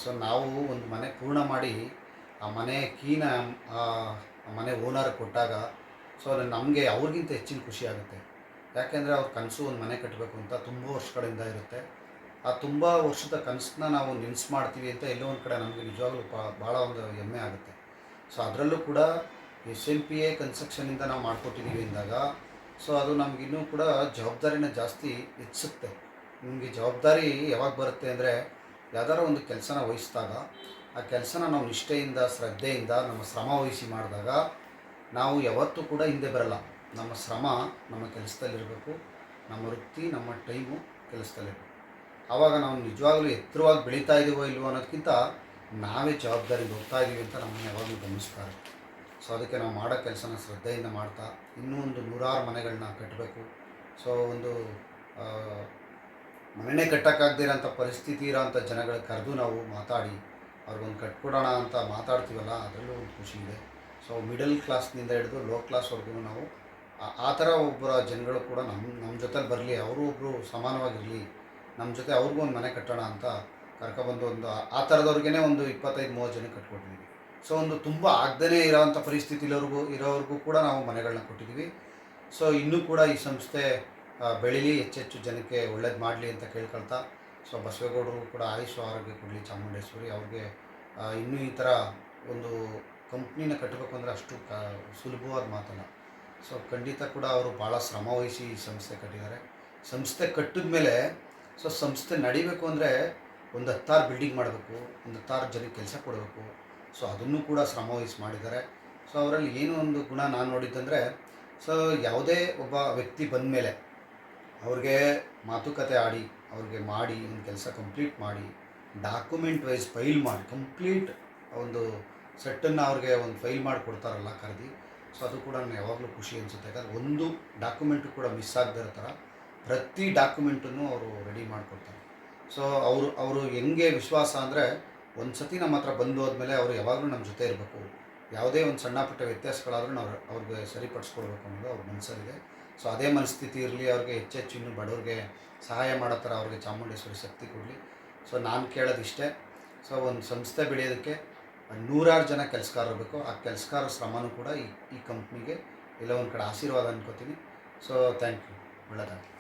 ಸೊ ನಾವು ಒಂದು ಮನೆ ಪೂರ್ಣ ಮಾಡಿ ಆ ಮನೆ ಕೀನ ಆ ಮನೆ ಓನರ್ ಕೊಟ್ಟಾಗ ಸೊ ನಮಗೆ ಅವ್ರಿಗಿಂತ ಹೆಚ್ಚಿನ ಖುಷಿ ಆಗುತ್ತೆ. ಯಾಕೆಂದರೆ ಅವ್ರ ಕನಸು ಒಂದು ಮನೆ ಕಟ್ಟಬೇಕು ಅಂತ ತುಂಬ ವರ್ಷಗಳಿಂದ ಇರುತ್ತೆ. ಆ ತುಂಬ ವರ್ಷದ ಕನಸನ್ನ ನಾವು ನೆನ್ಸು ಮಾಡ್ತೀವಿ ಅಂತ ಎಲ್ಲೋ ಒಂದು ಕಡೆ ನಮಗೆ ನಿಜವಾಗ್ಲೂ ಭಾಳ ಒಂದು ಹೆಮ್ಮೆ ಆಗುತ್ತೆ. ಸೊ ಅದರಲ್ಲೂ ಕೂಡ SMPA ಕನ್ಸ್ಟ್ರಕ್ಷನಿಂದ ನಾವು ಮಾಡಿಕೊಟ್ಟಿದ್ದೀವಿ ಅಂದಾಗ ಸೊ ಅದು ನಮಗಿನ್ನೂ ಕೂಡ ಜವಾಬ್ದಾರಿನ ಜಾಸ್ತಿ ಹೆಚ್ಚುತ್ತೆ. ನಿಮಗೆ ಜವಾಬ್ದಾರಿ ಯಾವಾಗ ಬರುತ್ತೆ ಅಂದರೆ, ಯಾವ್ದಾರ ಒಂದು ಕೆಲಸನ ವಹಿಸಿದಾಗ ಆ ಕೆಲಸನ ನಾವು ನಿಷ್ಠೆಯಿಂದ ಶ್ರದ್ಧೆಯಿಂದ ನಮ್ಮ ಶ್ರಮ ವಹಿಸಿ ಮಾಡಿದಾಗ ನಾವು ಯಾವತ್ತೂ ಕೂಡ ಹಿಂದೆ ಬರಲ್ಲ. ನಮ್ಮ ಶ್ರಮ ನಮ್ಮ ಕೆಲಸದಲ್ಲಿರಬೇಕು, ನಮ್ಮ ವೃತ್ತಿ ನಮ್ಮ ಟೈಮು ಕೆಲಸದಲ್ಲಿರಬೇಕು. ಆವಾಗ ನಾವು ನಿಜವಾಗ್ಲೂ ಎತ್ತರವಾಗಿ ಬೆಳೀತಾ ಇದ್ದೀವೋ ಇಲ್ವೋ ಅನ್ನೋದಕ್ಕಿಂತ ನಾವೇ ಜವಾಬ್ದಾರಿಗೆ ಹೋಗ್ತಾ ಇದ್ದೀವಿ ಅಂತ ನಮ್ಮನ್ನು ಯಾವಾಗಲೂ ಗಮನಿಸ್ತಾರೆ. ಸೊ ಅದಕ್ಕೆ ನಾವು ಮಾಡೋ ಕೆಲಸನ ಶ್ರದ್ಧೆಯಿಂದ ಮಾಡ್ತಾ ಇನ್ನೂ ಒಂದು 100 ಮನೆಗಳನ್ನ ಕಟ್ಟಬೇಕು. ಸೊ ಒಂದು ಮನೆಯೇ ಕಟ್ಟೋಕ್ಕಾಗದಿರೋಂಥ ಪರಿಸ್ಥಿತಿ ಇರೋಂಥ ಜನಗಳಿಗೆ ಕರೆದು ನಾವು ಮಾತಾಡಿ ಅವ್ರಿಗೊಂದು ಕಟ್ಕೊಡೋಣ ಅಂತ ಮಾತಾಡ್ತೀವಲ್ಲ, ಅದರಲ್ಲೂ ಒಂದು ಖುಷಿ ಇದೆ. ಸೊ ಮಿಡಲ್ ಕ್ಲಾಸ್ನಿಂದ ಹಿಡಿದು ಲೋ ಕ್ಲಾಸ್ವರೆಗೂ ನಾವು ಆ ಥರ ಒಬ್ಬರ ಜನಗಳು ಕೂಡ ನಮ್ಮ ಜೊತೆಲಿ ಬರಲಿ, ಅವರು ಒಬ್ಬರು ಸಮಾನವಾಗಿರಲಿ, ನಮ್ಮ ಜೊತೆ ಅವ್ರಿಗೂ ಒಂದು ಮನೆ ಕಟ್ಟೋಣ ಅಂತ ಕರ್ಕೊಬಂದು ಒಂದು ಆ ಥರದವ್ರಿಗೇ ಒಂದು 25-30 ಜನಕ್ಕೆ ಕಟ್ಕೊಟ್ಟಿದ್ದೀವಿ. ಸೊ ಒಂದು ತುಂಬ ಆಗದೇ ಇರೋವಂಥ ಇರೋವ್ರಿಗೂ ಕೂಡ ನಾವು ಮನೆಗಳನ್ನ ಕೊಟ್ಟಿದ್ದೀವಿ. ಸೊ ಇನ್ನೂ ಕೂಡ ಈ ಸಂಸ್ಥೆ ಬೆಳೀಲಿ, ಹೆಚ್ಚೆಚ್ಚು ಜನಕ್ಕೆ ಒಳ್ಳೇದು ಮಾಡಲಿ ಅಂತ ಕೇಳ್ಕೊಳ್ತಾ, ಸೊ ಬಸವೇಗೌಡರು ಕೂಡ ಆಯುಷ್ ಆರೋಗ್ಯ ಕೊಡಲಿ ಚಾಮುಂಡೇಶ್ವರಿ. ಅವ್ರಿಗೆ ಇನ್ನೂ ಈ ಥರ ಒಂದು ಕಂಪ್ನಿನ ಕಟ್ಟಬೇಕು ಅಂದರೆ ಅಷ್ಟು ಸುಲಭವಾದ ಮಾತಲ್ಲ. ಸೊ ಖಂಡಿತ ಕೂಡ ಅವರು ಭಾಳ ಶ್ರಮ ವಹಿಸಿ ಈ ಸಂಸ್ಥೆ ಕಟ್ಟಿದ್ದಾರೆ. ಸಂಸ್ಥೆ ಕಟ್ಟಿದ ಮೇಲೆ ಸೊ ಸಂಸ್ಥೆ ನಡಿಬೇಕು ಅಂದರೆ ಒಂದು 10 ಬಿಲ್ಡಿಂಗ್ ಮಾಡಬೇಕು, ಒಂದು 10 ಜನಕ್ಕೆ ಕೆಲಸ ಕೊಡಬೇಕು. ಸೊ ಅದನ್ನು ಕೂಡ ಶ್ರಮ ವಹಿಸಿ ಮಾಡಿದ್ದಾರೆ. ಸೊ ಅವರಲ್ಲಿ ಏನೋ ಒಂದು ಗುಣ ನಾನು ನೋಡಿದ್ದಂದರೆ, ಸೊ ಯಾವುದೇ ಒಬ್ಬ ವ್ಯಕ್ತಿ ಬಂದ ಮೇಲೆ ಅವ್ರಿಗೆ ಮಾತುಕತೆ ಆಡಿ ಅವ್ರಿಗೆ ಮಾಡಿ ಒಂದು ಕೆಲಸ ಕಂಪ್ಲೀಟ್ ಮಾಡಿ ಡಾಕ್ಯುಮೆಂಟ್ ವೈಸ್ ಫೈಲ್ ಮಾಡಿ ಕಂಪ್ಲೀಟ್ ಒಂದು ಸೆಟ್ಟನ್ನು ಅವ್ರಿಗೆ ಒಂದು ಫೈಲ್ ಮಾಡಿ ಕೊಡ್ತಾರಲ್ಲ ಕರೆದಿ. ಸೊ ಅದು ಕೂಡ ನನಗೆ ಯಾವಾಗಲೂ ಖುಷಿ ಅನಿಸುತ್ತೆ. ಯಾಕಂದರೆ ಒಂದು ಡಾಕ್ಯುಮೆಂಟು ಕೂಡ ಮಿಸ್ ಆಗದಿರೋ ಥರ ಪ್ರತಿ ಡಾಕ್ಯುಮೆಂಟನ್ನು ಅವರು ರೆಡಿ ಮಾಡಿಕೊಡ್ತಾರೆ. ಸೊ ಅವರು ಹೆಂಗೆ ವಿಶ್ವಾಸ ಅಂದರೆ, ಒಂದು ಸತಿ ನಮ್ಮ ಹತ್ರ ಬಂದು ಹೋದ್ಮೇಲೆ ಅವರು ಯಾವಾಗಲೂ ನಮ್ಮ ಜೊತೆ ಇರಬೇಕು, ಯಾವುದೇ ಒಂದು ಸಣ್ಣ ಪುಟ್ಟ ವ್ಯತ್ಯಾಸಗಳಾದ್ರೂ ನಾವು ಅವ್ರಿಗೆ ಸರಿಪಡಿಸ್ಕೊಡ್ಬೇಕು ಅನ್ನೋದು ಅವ್ರ ಮನಸ್ಸಲ್ಲಿದೆ. ಸೊ ಅದೇ ಮನಸ್ಥಿತಿ ಇರಲಿ, ಅವ್ರಿಗೆ ಹೆಚ್ಚೆಚ್ಚು ಇನ್ನೂ ಬಡವ್ರಿಗೆ ಸಹಾಯ ಮಾಡೋ ಥರ ಅವ್ರಿಗೆ ಚಾಮುಂಡೇಶ್ವರಿ ಶಕ್ತಿ ಕೊಡಲಿ. ಸೊ ನಾನು ಕೇಳೋದಿಷ್ಟೇ, ಸೊ ಒಂದು ಸಂಸ್ಥೆ ಬೆಳೆಯೋದಕ್ಕೆ 100 ಜನ ಕೆಲಸಗಾರರು ಬೇಕು. ಆ ಕೆಲಸಗಾರ ಶ್ರಮನೂ ಕೂಡ ಈ ಕಂಪ್ನಿಗೆ ಎಲ್ಲ ಒಂದು ಕಡೆ ಆಶೀರ್ವಾದ ಅನ್ಕೋತೀನಿ. ಸೊ ಥ್ಯಾಂಕ್ ಯು, ಒಳ್ಳೆಯದಾಗಲಿ.